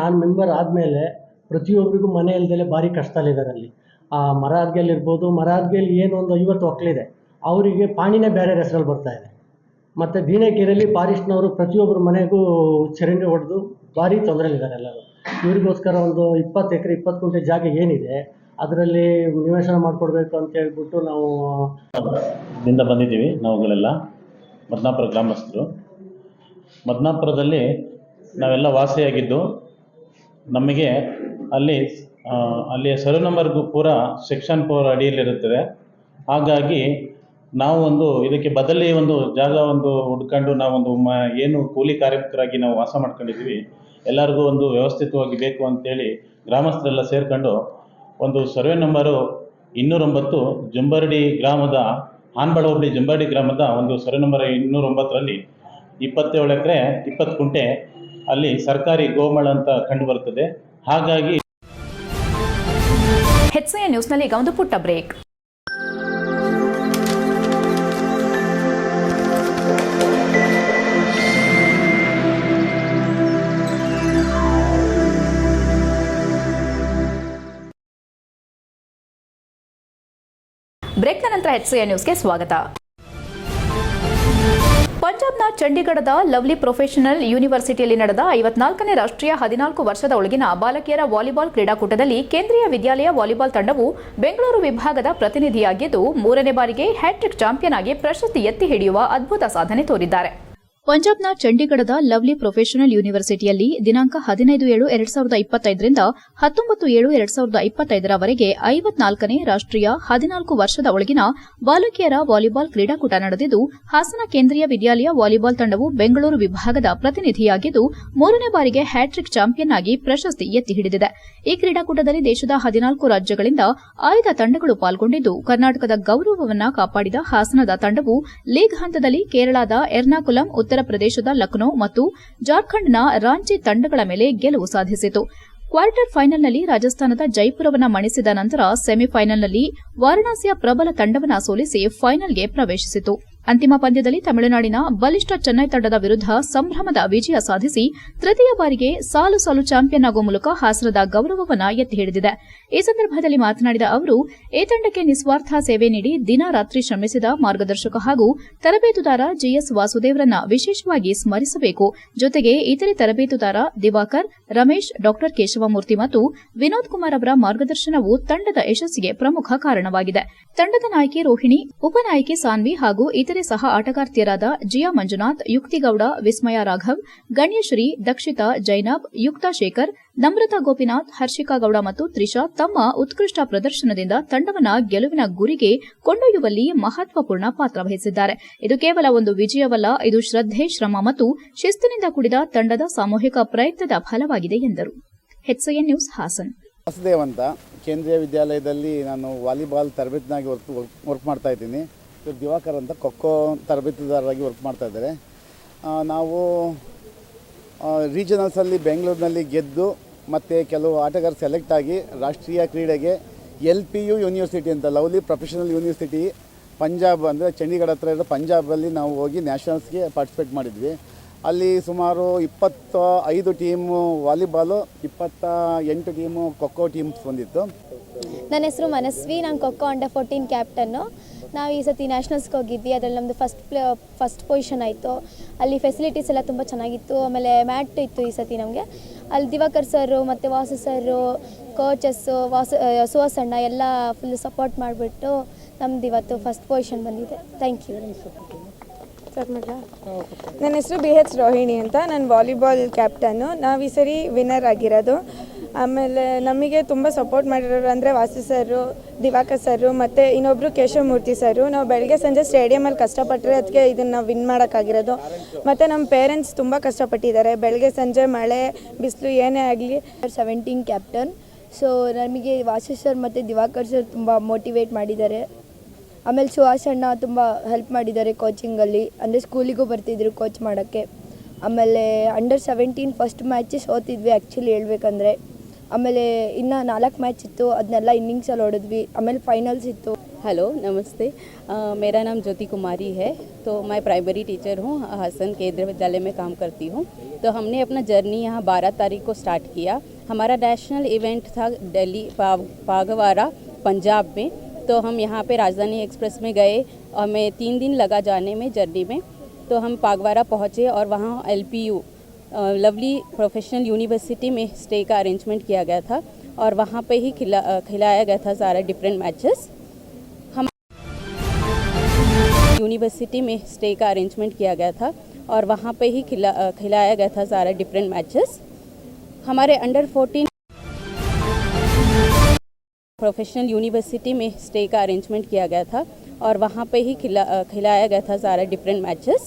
ನಾನು ಮೆಂಬರ್ ಆದಮೇಲೆ ಪ್ರತಿಯೊಬ್ಬರಿಗೂ ಮನೆ ಇಲ್ದಲೆ ಭಾರಿ ಕಷ್ಟದಲ್ಲಿದ್ದಾರೆ. ಅಲ್ಲಿ ಆ ಮರದ್ಗೆಲ್ಲಿರ್ಬೋದು, ಮರದ್ಗೆಲ್ಲಿ ಏನು ಒಂದು 50 ಒಕ್ಕಲಿದೆ, ಅವರಿಗೆ ಪಾಣಿನೇ ಬೇರೆ ಹೆಸರಲ್ಲಿ ಬರ್ತಾ ಇದೆ. ಮತ್ತು ದೀನಕೆರೆಯಲ್ಲಿ ಫಾರೆಸ್ಟ್ನವರು ಪ್ರತಿಯೊಬ್ಬರ ಮನೆಗೂ ಚರಂಡಿ ಹೊಡೆದು ಭಾರಿ ತೊಂದರೆಲಿದ್ದಾರೆ ಎಲ್ಲರೂ. ಇವರಿಗೋಸ್ಕರ ಒಂದು 20 ಎಕರೆ 20 ಗುಂಟೆ ಜಾಗ ಏನಿದೆ ಅದರಲ್ಲಿ ನಿವೇಶನ ಮಾಡಿಕೊಡ್ಬೇಕು ಅಂತ ಹೇಳ್ಬಿಟ್ಟು ನಾವು ಬಂದಿದ್ದೀವಿ. ನಾವುಗಳೆಲ್ಲ ಮದನಾಪುರ ಗ್ರಾಮಸ್ಥರು. ಮದನಾಪುರದಲ್ಲಿ ನಾವೆಲ್ಲ ವಾಸಿಯಾಗಿದ್ದು ನಮಗೆ ಅಲ್ಲಿ ಸರ್ವೆ ನಂಬರ್ಗೂ ಪೂರ ಸೆಕ್ಷನ್ 4 ಅಡಿಯಲ್ಲಿರುತ್ತದೆ. ಹಾಗಾಗಿ ನಾವು ಇದಕ್ಕೆ ಬದಲಿ ಒಂದು ಜಾಗ ಹುಡ್ಕೊಂಡು ನಾವೊಂದು ಏನು ಕೂಲಿ ಕಾರ್ಮಿಕರಾಗಿ ನಾವು ವಾಸ ಮಾಡ್ಕೊಂಡಿದ್ದೀವಿ, ಎಲ್ಲರಿಗೂ ಒಂದು ವ್ಯವಸ್ಥಿತವಾಗಿ ಬೇಕು ಅಂತೇಳಿ ಗ್ರಾಮಸ್ಥರೆಲ್ಲ ಸೇರ್ಕೊಂಡು ಒಂದು ಸರ್ವೆ ನಂಬರು 209 ಜಂಬರಡಿ ಗ್ರಾಮದ ಹಾನ್ಬಾಳ್ ಹೋಬಳಿ ಜಂಬರಡಿ ಗ್ರಾಮದ ಒಂದು ಸರ್ವೆ ನಂಬರ್ 209ರಲ್ಲಿ 27 ಎಕರೆ 20 ಗುಂಟೆ ಅಲ್ಲಿ ಸರ್ಕಾರಿ ಗೋಮಾಳ ಅಂತ ಕಂಡು ಬರುತ್ತದೆ. ಹಾಗಾಗಿ HCN ನ್ಯೂಸ್ನಲ್ಲಿ ಈಗ ಒಂದು ಪುಟ್ಟ ಬ್ರೇಕ್. ಬ್ರೇಕ್ನ ನಂತರ HCN ನ್ಯೂಸ್ಗೆ ಸ್ವಾಗತ. ಪಂಜಾಬ್ನ ಚಂಡೀಗಢದ ಲವ್ಲಿ ಪ್ರೊಫೆಷನಲ್ ಯೂನಿವರ್ಸಿಟಿಯಲ್ಲಿ ನಡೆದ 54ನೇ ರಾಷ್ಟ್ರೀಯ 14 ವರ್ಷದ ಒಳಗಿನ ಬಾಲಕಿಯರ ವಾಲಿಬಾಲ್ ಕ್ರೀಡಾಕೂಟದಲ್ಲಿ ಕೇಂದ್ರೀಯ ವಿದ್ಯಾಲಯ ವಾಲಿಬಾಲ್ ತಂಡವು ಬೆಂಗಳೂರು ವಿಭಾಗದ ಪ್ರತಿನಿಧಿಯಾಗಿದ್ದು 3ನೇ ಬಾರಿಗೆ ಹ್ಯಾಟ್ರಿಕ್ ಚಾಂಪಿಯನ್ ಆಗಿ ಪ್ರಶಸ್ತಿ ಎತ್ತಿ ಹಿಡಿಯುವ ಅದ್ಭುತ ಸಾಧನೆ ತೋರಿದ್ದಾರೆ. ಪಂಜಾಬ್ನ ಚಂಡೀಗಢದ ಲವ್ಲಿ ಪ್ರೊಫೆಷನಲ್ ಯೂನಿವರ್ಸಿಟಿಯಲ್ಲಿ ದಿನಾಂಕ 15/7/2025ರಿಂದ 19/7/2025ರವರೆಗೆ 54ನೇ ರಾಷ್ಟ್ರೀಯ 14 ವರ್ಷದ ಒಳಗಿನ ಬಾಲಕಿಯರ ವಾಲಿಬಾಲ್ ಕ್ರೀಡಾಕೂಟ ನಡೆದಿದ್ದು ಹಾಸನ ಕೇಂದ್ರೀಯ ವಿದ್ಯಾಲಯ ವಾಲಿಬಾಲ್ ತಂಡವು ಬೆಂಗಳೂರು ವಿಭಾಗದ ಪ್ರತಿನಿಧಿಯಾಗಿದ್ದು 3ನೇ ಬಾರಿಗೆ ಹ್ಯಾಟ್ರಿಕ್ ಚಾಂಪಿಯನ್ ಆಗಿ ಪ್ರಶಸ್ತಿ ಎತ್ತಿ ಹಿಡಿದಿದೆ. ಈ ಕ್ರೀಡಾಕೂಟದಲ್ಲಿ ದೇಶದ 14 ರಾಜ್ಯಗಳಿಂದ ಆಯ್ದ ತಂಡಗಳು ಪಾಲ್ಗೊಂಡಿದ್ದು ಕರ್ನಾಟಕದ ಗೌರವವನ್ನು ಕಾಪಾಡಿದ ಹಾಸನದ ತಂಡವು ಲೀಗ್ ಹಂತದಲ್ಲಿ ಕೇರಳದ ಎರ್ನಾಕುಲಂ, ಉತ್ತರ ಪ್ರದೇಶದ ಲಕ್ನೋ ಮತ್ತು ಜಾರ್ಖಂಡ್ನ ರಾಂಚಿ ತಂಡಗಳ ಮೇಲೆ ಗೆಲುವು ಸಾಧಿಸಿತು. ಕ್ವಾರ್ಟರ್ ಫೈನಲ್ನಲ್ಲಿ ರಾಜಸ್ಥಾನದ ಜೈಪುರವನ್ನು ಮಣಿಸಿದ ನಂತರ ಸೆಮಿಫೈನಲ್ನಲ್ಲಿ ವಾರಣಾಸಿಯ ಪ್ರಬಲ ತಂಡವನ್ನು ಸೋಲಿಸಿ ಫೈನಲ್ಗೆ ಪ್ರವೇಶಿಸಿತು. ಅಂತಿಮ ಪಂದ್ಯದಲ್ಲಿ ತಮಿಳುನಾಡಿನ ಬಲಿಷ್ಠ ಚೆನ್ನೈ ತಂಡದ ವಿರುದ್ಧ ಸಂಭ್ರಮದ ವಿಜಯ ಸಾಧಿಸಿ ತೃತೀಯ ಬಾರಿಗೆ ಸಾಲು ಸಾಲು ಚಾಂಪಿಯನ್ ಆಗುವ ಮೂಲಕ ಹಾಸನದ ಗೌರವವನ್ನು ಎತ್ತಿ ಹಿಡಿದಿದೆ. ಈ ಸಂದರ್ಭದಲ್ಲಿ ಮಾತನಾಡಿದ ಅವರು, ಈ ತಂಡಕ್ಕೆ ನಿಸ್ವಾರ್ಥ ಸೇವೆ ನೀಡಿ ದಿನ ರಾತ್ರಿ ಶ್ರಮಿಸಿದ ಮಾರ್ಗದರ್ಶಕ ಹಾಗೂ ತರಬೇತುದಾರ ಜಿಎಸ್ ವಾಸುದೇವ್ರನ್ನ ವಿಶೇಷವಾಗಿ ಸ್ಮರಿಸಬೇಕು. ಜೊತೆಗೆ ಇತರೆ ತರಬೇತುದಾರ ದಿವಾಕರ್, ರಮೇಶ್, ಡಾ ಕೇಶವಮೂರ್ತಿ ಮತ್ತು ವಿನೋದ್ ಕುಮಾರ್ ಅವರ ಮಾರ್ಗದರ್ಶನವು ತಂಡದ ಯಶಸ್ಸಿಗೆ ಪ್ರಮುಖ ಕಾರಣವಾಗಿದೆ. ತಂಡದ ನಾಯಕಿ ರೋಹಿಣಿ, ಉಪನಾಯಕಿ ಸಾನ್ವಿ ಹಾಗೂ ಇತರೆ ಇತರೆ ಸಹ ಆಟಗಾರ್ತಿಯರಾದ ಜಿಯಾ ಮಂಜುನಾಥ್, ಯುಕ್ತಿಗೌಡ, ವಿಸ್ಮಯ ರಾಘವ್, ಗಣ್ಯಶ್ರೀ, ದಕ್ಷಿತಾ, ಜೈನಬ್, ಯುಕ್ತಾ ಶೇಖರ್, ನಮ್ರತಾ ಗೋಪಿನಾಥ್, ಹರ್ಷಿಕಾ ಗೌಡ ಮತ್ತು ತ್ರಿಷಾ ತಮ್ಮ ಉತ್ಕೃಷ್ಟ ಪ್ರದರ್ಶನದಿಂದ ತಂಡವನ್ನ ಗೆಲುವಿನ ಗುರಿಗೆ ಕೊಂಡೊಯ್ಯುವಲ್ಲಿ ಮಹತ್ವಪೂರ್ಣ ಪಾತ್ರ ವಹಿಸಿದ್ದಾರೆ. ಇದು ಕೇವಲ ಒಂದು ವಿಜಯವಲ್ಲ, ಇದು ಶ್ರದ್ಧೆ, ಶ್ರಮ ಮತ್ತು ಶಿಸ್ತಿನಿಂದ ಕೂಡಿದ ತಂಡದ ಸಾಮೂಹಿಕ ಪ್ರಯತ್ನದ ಫಲವಾಗಿದೆ ಎಂದರು. HCN news Haasan. ವಾಸುದೇವ್ ಅಂತ ಕೇಂದ್ರೀಯ ವಿದ್ಯಾಲಯದಲ್ಲಿ ನಾನು ವಾಲಿಬಾಲ್ ತರಬೇತಿನಾಗಿ ವರ್ಕ್ ಮಾಡ್ತಾ ಇದ್ದೀನಿ. ಇವರು ದಿವಾಕರ್ ಅಂತ ಖೋಖೋ ತರಬೇತುದಾರರಾಗಿ ವರ್ಕ್ ಮಾಡ್ತಾ ಇದ್ದಾರೆ. ನಾವು ರೀಜನಲ್ಸಲ್ಲಿ ಬೆಂಗಳೂರಿನಲ್ಲಿ ಗೆದ್ದು ಮತ್ತು ಕೆಲವು ಆಟಗಾರರು ಸೆಲೆಕ್ಟ್ ಆಗಿ ರಾಷ್ಟ್ರೀಯ ಕ್ರೀಡೆಗೆ LPU ಯೂನಿವರ್ಸಿಟಿ ಅಂತ ಲವ್ಲಿ ಪ್ರೊಫೆಷನಲ್ ಯೂನಿವರ್ಸಿಟಿ ಪಂಜಾಬ್ ಅಂದರೆ ಚಂಡೀಗಢ ಹತ್ರ ಇರೋ ಪಂಜಾಬಲ್ಲಿ ನಾವು ಹೋಗಿ ನ್ಯಾಷನಲ್ಸ್ಗೆ ಪಾರ್ಟಿಸಿಪೇಟ್ ಮಾಡಿದ್ವಿ. ಅಲ್ಲಿ ಸುಮಾರು 25 team volleyball, 28 team kho kho teams ಬಂದಿತ್ತು. ನನ್ನ ಹೆಸರು ಮನಸ್ವಿ, ನಾನು ಖೋಖೋ ಅಂಡರ್ 14 ಕ್ಯಾಪ್ಟನ್ನು. ನಾವು ಈ ಸತಿ ನ್ಯಾಷನಲ್ಸ್ಗೆ ಹೋಗಿದ್ವಿ. ಅದರಲ್ಲಿ ನಮ್ಮದು ಫಸ್ಟ್ ಪೊಸಿಷನ್ ಆಯಿತು. ಅಲ್ಲಿ ಫೆಸಿಲಿಟೀಸ್ ಎಲ್ಲ ತುಂಬ ಚೆನ್ನಾಗಿತ್ತು. ಆಮೇಲೆ ಮ್ಯಾಟ್ ಇತ್ತು ಈ ಸತಿ ನಮಗೆ. ಅಲ್ಲಿ ದಿವಾಕರ್ ಸರು ಮತ್ತು ವಾಸು ಸರು, ಕೋಚಸ್ಸು, ಸುಹಾಸಣ್ಣ ಎಲ್ಲ ಫುಲ್ ಸಪೋರ್ಟ್ ಮಾಡಿಬಿಟ್ಟು ನಮ್ದು ಇವತ್ತು ಫಸ್ಟ್ ಪೊಸಿಷನ್ ಬಂದಿದೆ. Thank you. ನನ್ನ ಹೆಸರು BH ರೋಹಿಣಿ ಅಂತ. ನಾನು ವಾಲಿಬಾಲ್ ಕ್ಯಾಪ್ಟನ್ನು. ನಾವು ಈ ಸರಿ ವಿನ್ನರ್ ಆಗಿರೋದು. ಆಮೇಲೆ ನಮಗೆ ತುಂಬ ಸಪೋರ್ಟ್ ಮಾಡಿರೋರು ಅಂದರೆ ವಾಸು ಸರು, ದಿವಾಕರ್ ಸರು ಮತ್ತು ಇನ್ನೊಬ್ಬರು ಕೇಶವಮೂರ್ತಿ ಸರು. ನಾವು ಬೆಳಗ್ಗೆ ಸಂಜೆ ಸ್ಟೇಡಿಯಮಲ್ಲಿ ಕಷ್ಟಪಟ್ಟರೆ ಅದಕ್ಕೆ ಇದನ್ನು ವಿನ್ ಮಾಡೋಕ್ಕಾಗಿರೋದು. ಮತ್ತು ನಮ್ಮ ಪೇರೆಂಟ್ಸ್ ತುಂಬ ಕಷ್ಟಪಟ್ಟಿದ್ದಾರೆ. ಬೆಳಗ್ಗೆ ಸಂಜೆ ಮಳೆ ಬಿಸಿಲು ಏನೇ ಆಗಲಿ. 17 ಕ್ಯಾಪ್ಟನ್. ಸೊ ನಮಗೆ ವಾಸು ಸರ್ ಮತ್ತು ದಿವಾಕರ್ ಸರ್ ತುಂಬ ಮೋಟಿವೇಟ್ ಮಾಡಿದ್ದಾರೆ. ಆಮೇಲೆ ಸುಹಾಸ್ ಅಣ್ಣ ತುಂಬ ಹೆಲ್ಪ್ ಮಾಡಿದ್ದಾರೆ ಕೋಚಿಂಗಲ್ಲಿ. ಅಂದರೆ ಸ್ಕೂಲಿಗೂ ಬರ್ತಿದ್ರು ಕೋಚ್ ಮಾಡೋಕ್ಕೆ. ಆಮೇಲೆ ಅಂಡರ್ 17 ಫಸ್ಟ್ ಮ್ಯಾಚ್ ಸೋತಿದ್ವಿ ಆ್ಯಕ್ಚುಲಿ ಹೇಳ್ಬೇಕಂದ್ರೆ. ಆಮೇಲೆ ಇನ್ನು 4 ಮ್ಯಾಚ್ ಇತ್ತು, ಅದನ್ನೆಲ್ಲ ಇನ್ನಿಂಗ್ಸಲ್ಲಿ ಹೊಡೆದ್ವಿ. ಆಮೇಲೆ ಫೈನಲ್ಸ್ ಇತ್ತು. हेलो नमस्ते, मेरा नाम ज्योति कुमारी है. तो मैं प्राइमरी टीचर हूँ, हासन केंद्रीय विद्यालय में काम करती हूँ. तो हमने अपना जर्नी यहाँ 12 तारीख को स्टार्ट किया. हमारा नेशनल इवेंट था दिल्ली पागवारा पंजाब में. तो हम यहाँ पे राजधानी एक्सप्रेस में गए. हमें 3 दिन लगा जाने में, जर्नी में. तो हम पागवारा पहुँचे और वहाँ LPU लवली प्रोफेशनल यूनिवर्सिटी में स्टे का अरेंजमेंट किया गया था. और वहाँ पे ही खिलाया गया था सारा डिफरेंट मैचेस. हम यूनिवर्सिटी में स्टे का अरेंजमेंट किया गया था और वहाँ पे ही खिलाया गया था सारा डिफरेंट मैचेस. हमारे अंडर 14 प्रोफेशनल यूनिवर्सिटी में स्टे का अरेंजमेंट किया गया था और वहाँ पे ही खिलाया गया था सारा डिफरेंट मैचेस.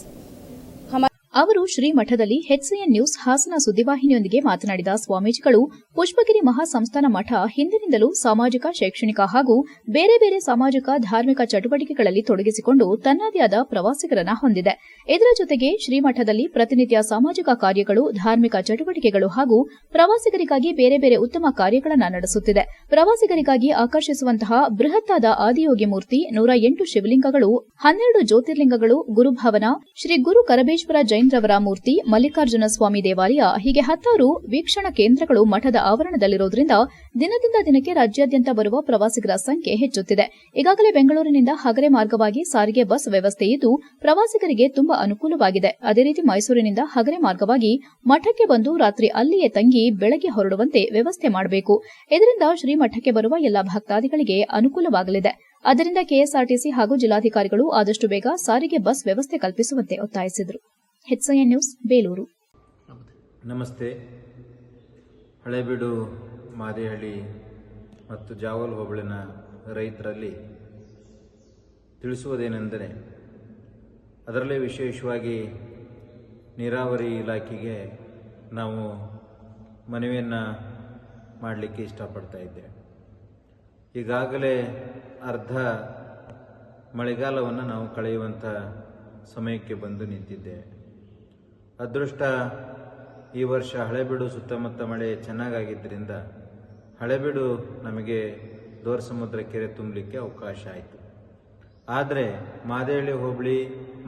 ಅವರು ಶ್ರೀಮಠದಲ್ಲಿ HCN ನ್ಯೂಸ್ ಹಾಸನ ಸುದ್ದಿವಾಹಿನಿಯೊಂದಿಗೆ ಮಾತನಾಡಿದ ಸ್ವಾಮೀಜಿಗಳು, ಪುಷ್ಪಗಿರಿ ಮಹಾಸಂಸ್ಥಾನ ಮಠ ಹಿಂದಿನಿಂದಲೂ ಸಾಮಾಜಿಕ, ಶೈಕ್ಷಣಿಕ ಹಾಗೂ ಬೇರೆ ಬೇರೆ ಸಾಮಾಜಿಕ ಧಾರ್ಮಿಕ ಚಟುವಟಿಕೆಗಳಲ್ಲಿ ತೊಡಗಿಸಿಕೊಂಡು ತನ್ನದೇ ಆದ ಪ್ರವಾಸಿಗರನ್ನ ಹೊಂದಿದೆ. ಇದರ ಜೊತೆಗೆ ಶ್ರೀಮಠದಲ್ಲಿ ಪ್ರತಿನಿತ್ಯ ಸಾಮಾಜಿಕ ಕಾರ್ಯಗಳು, ಧಾರ್ಮಿಕ ಚಟುವಟಿಕೆಗಳು ಹಾಗೂ ಪ್ರವಾಸಿಗರಿಗಾಗಿ ಬೇರೆ ಬೇರೆ ಉತ್ತಮ ಕಾರ್ಯಗಳನ್ನು ನಡೆಸುತ್ತಿದೆ. ಪ್ರವಾಸಿಗರಿಗಾಗಿ ಆಕರ್ಷಿಸುವಂತಹ ಬೃಹತ್ತಾದ ಆದಿಯೋಗಿ ಮೂರ್ತಿ, 108 ಶಿವಲಿಂಗಗಳು, 12 ಜ್ಯೋತಿರ್ಲಿಂಗಗಳು, ಗುರುಭವನ, ಶ್ರೀ ಗುರು ಕರಬೇಶ್ವರ ಜೈನ್ ರವರ ಮೂರ್ತಿ, ಮಲ್ಲಿಕಾರ್ಜುನ ಸ್ವಾಮಿ ದೇವಾಲಯ ಹೀಗೆ 10 ವೀಕ್ಷಣಾ ಕೇಂದ್ರಗಳು ಮಠದ ಆವರಣದಲ್ಲಿರುವುದರಿಂದ ದಿನದಿಂದ ದಿನಕ್ಕೆ ರಾಜ್ಯಾದ್ಯಂತ ಬರುವ ಪ್ರವಾಸಿಗರ ಸಂಖ್ಯೆ ಹೆಚ್ಚುತ್ತಿದೆ. ಈಗಾಗಲೇ ಬೆಂಗಳೂರಿನಿಂದ ಹಗರೆ ಮಾರ್ಗವಾಗಿ ಸಾರಿಗೆ ಬಸ್ ವ್ಯವಸ್ಥೆ ಇದ್ದು ಪ್ರವಾಸಿಗರಿಗೆ ತುಂಬಾ ಅನುಕೂಲವಾಗಿದೆ. ಅದೇ ರೀತಿ ಮೈಸೂರಿನಿಂದ ಹಗರೆ ಮಾರ್ಗವಾಗಿ ಮಠಕ್ಕೆ ಬಂದು ರಾತ್ರಿ ಅಲ್ಲಿಯೇ ತಂಗಿ ಬೆಳಗ್ಗೆ ಹೊರಡುವಂತೆ ವ್ಯವಸ್ಥೆ ಮಾಡಬೇಕು. ಇದರಿಂದ ಶ್ರೀಮಠಕ್ಕೆ ಬರುವ ಎಲ್ಲಾ ಭಕ್ತಾದಿಗಳಿಗೆ ಅನುಕೂಲವಾಗಲಿದೆ. ಆದ್ದರಿಂದ ಕೆಎಸ್ಆರ್ಟಿಸಿ ಹಾಗೂ ಜಿಲ್ಲಾಧಿಕಾರಿಗಳು ಆದಷ್ಟು ಬೇಗ ಸಾರಿಗೆ ಬಸ್ ವ್ಯವಸ್ಥೆ ಕಲ್ಪಿಸುವಂತೆ ಒತ್ತಾಯಿಸಿದರು. HCN news Belur. ನಮಸ್ತೆ. ಹಳೇಬೀಡು, ಮಾದೇಹಳ್ಳಿ ಮತ್ತು ಜಾವಲ್ ಹೋಬಳಿನ ರೈತರಲ್ಲಿ ತಿಳಿಸುವುದೇನೆಂದರೆ, ಅದರಲ್ಲೇ ವಿಶೇಷವಾಗಿ ನೀರಾವರಿ ಇಲಾಖೆಗೆ ನಾವು ಮನವಿಯನ್ನು ಮಾಡಲಿಕ್ಕೆ ಇಷ್ಟಪಡ್ತಾ ಇದ್ದೇವೆ. ಈಗಾಗಲೇ ಅರ್ಧ ಮಳೆಗಾಲವನ್ನು ನಾವು ಕಳೆಯುವಂಥ ಸಮಯಕ್ಕೆ ಬಂದು ನಿಂತಿದ್ದೇವೆ. ಅದೃಷ್ಟ ಈ ವರ್ಷ ಹಳೇಬೀಡು ಸುತ್ತಮುತ್ತ ಮಳೆ ಚೆನ್ನಾಗಾಗಿದ್ದರಿಂದ ಹಳೇಬೀಡು ನಮಗೆ ದೋರಸಮುದ್ರ ಕೆರೆ ತುಂಬಲಿಕ್ಕೆ ಅವಕಾಶ ಆಯಿತು. ಆದರೆ ಮಾದೇಹಳ್ಳಿ ಹೋಬಳಿ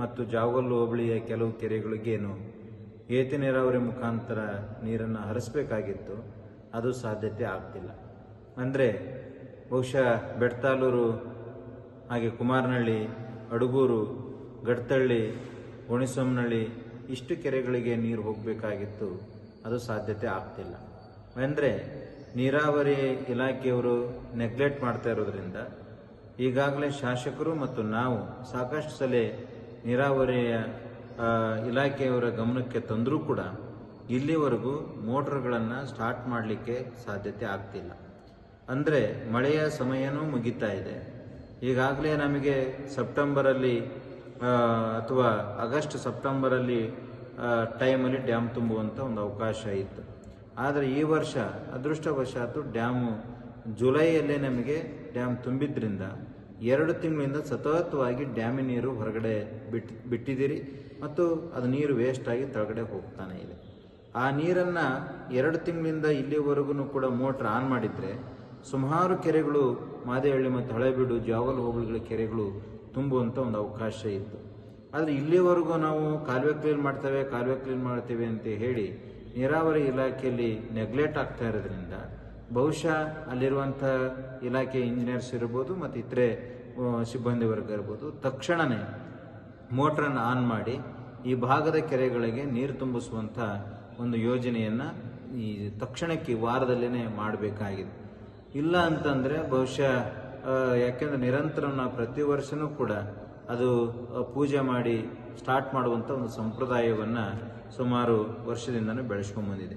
ಮತ್ತು ಜಾವಗಲ್ಲು ಹೋಬಳಿಯ ಕೆಲವು ಕೆರೆಗಳಿಗೇನು ಏತ ನೀರಾವರಿ ಮುಖಾಂತರ ನೀರನ್ನು ಹರಿಸಬೇಕಾಗಿತ್ತು, ಅದು ಸಾಧ್ಯತೆ ಆಗ್ತಿಲ್ಲ. ಅಂದರೆ ಬಹುಶಃ ಬೆಡ್ತಾಲೂರು, ಹಾಗೆ ಕುಮಾರನಹಳ್ಳಿ, ಅಡುಗೂರು, ಗಡ್ತಳ್ಳಿ, ಒಣಿಸೊಮ್ಮನಹಳ್ಳಿ ಇಷ್ಟು ಕೆರೆಗಳಿಗೆ ನೀರು ಹೋಗಬೇಕಾಗಿತ್ತು, ಅದು ಸಾಧ್ಯತೆ ಆಗ್ತಿಲ್ಲ. ಅಂದರೆ ನೀರಾವರಿ ಇಲಾಖೆಯವರು ನೆಗ್ಲೆಕ್ಟ್ ಮಾಡ್ತಾ ಇರೋದ್ರಿಂದ ಈಗಾಗಲೇ ಶಾಸಕರು ಮತ್ತು ನಾವು ಸಾಕಷ್ಟು ಸಲ ನೀರಾವರಿಯ ಇಲಾಖೆಯವರ ಗಮನಕ್ಕೆ ತಂದರೂ ಕೂಡ ಇಲ್ಲಿವರೆಗೂ ಮೋಟ್ರ್ಗಳನ್ನು ಸ್ಟಾರ್ಟ್ ಮಾಡಲಿಕ್ಕೆ ಸಾಧ್ಯತೆ ಆಗ್ತಿಲ್ಲ. ಅಂದರೆ ಮಳೆಯ ಸಮಯನೂ ಮುಗಿತಾ ಇದೆ. ಈಗಾಗಲೇ ನಮಗೆ ಸೆಪ್ಟೆಂಬರಲ್ಲಿ ಅಥವಾ ಆಗಸ್ಟ್ ಸೆಪ್ಟೆಂಬರಲ್ಲಿ ಟೈಮಲ್ಲಿ ಡ್ಯಾಮ್ ತುಂಬುವಂಥ ಒಂದು ಅವಕಾಶ ಇತ್ತು. ಆದರೆ ಈ ವರ್ಷ ಅದೃಷ್ಟವಶಾತ್ತು ಡ್ಯಾಮು ಜುಲೈಯಲ್ಲೇ ನಮಗೆ ಡ್ಯಾಮ್ ತುಂಬಿದ್ರಿಂದ 2 ತಿಂಗಳಿಂದ ಸತತವಾಗಿ ಡ್ಯಾಮಿನ ನೀರು ಹೊರಗಡೆ ಬಿಟ್ಟಿದ್ದೀರಿ ಮತ್ತು ಅದು ನೀರು ವೇಸ್ಟಾಗಿ ಕೆಳಗಡೆ ಹೋಗ್ತಾನೆ ಇದೆ. ಆ ನೀರನ್ನು 2 ತಿಂಗಳಿಂದ ಇಲ್ಲಿವರೆಗೂ ಕೂಡ ಮೋಟ್ರ್ ಆನ್ ಮಾಡಿದರೆ ಸುಮಾರು ಕೆರೆಗಳು ಮಾದೇಹಳ್ಳಿ ಮತ್ತು ಹಳೇಬೀಡು ಜಾವಲ್ ಹೋಬಳಿಗಳ ಕೆರೆಗಳು ತುಂಬುವಂಥ ಒಂದು ಅವಕಾಶ ಇತ್ತು. ಆದರೆ ಇಲ್ಲಿವರೆಗೂ ನಾವು ಕಾಲುವೆ ಕ್ಲೀನ್ ಮಾಡ್ತೇವೆ ಅಂತ ಹೇಳಿ ನೀರಾವರಿ ಇಲಾಖೆಯಲ್ಲಿ ನೆಗ್ಲೆಕ್ಟ್ ಆಗ್ತಾ ಇರೋದ್ರಿಂದ ಬಹುಶಃ ಅಲ್ಲಿರುವಂಥ ಇಲಾಖೆ ಇಂಜಿನಿಯರ್ಸ್ ಇರ್ಬೋದು ಮತ್ತು ಇತರೆ ಸಿಬ್ಬಂದಿ ವರ್ಗ ಇರ್ಬೋದು ತಕ್ಷಣವೇ ಮೋಟ್ರನ್ನು ಆನ್ ಮಾಡಿ ಈ ಭಾಗದ ಕೆರೆಗಳಿಗೆ ನೀರು ತುಂಬಿಸುವಂಥ ಒಂದು ಯೋಜನೆಯನ್ನು ಈ ತಕ್ಷಣಕ್ಕೆ ವಾರದಲ್ಲೇ ಮಾಡಬೇಕಾಗಿದೆ. ಇಲ್ಲ ಅಂತಂದರೆ ಬಹುಶಃ ಯಾಕೆಂದರೆ ನಿರಂತರ ನಾವು ಪ್ರತಿ ವರ್ಷವೂ ಕೂಡ ಅದು ಪೂಜೆ ಮಾಡಿ ಸ್ಟಾರ್ಟ್ ಮಾಡುವಂಥ ಒಂದು ಸಂಪ್ರದಾಯವನ್ನು ಸುಮಾರು ವರ್ಷದಿಂದನೂ ಬೆಳೆಸ್ಕೊಂಡ್ಬಂದಿದೆ.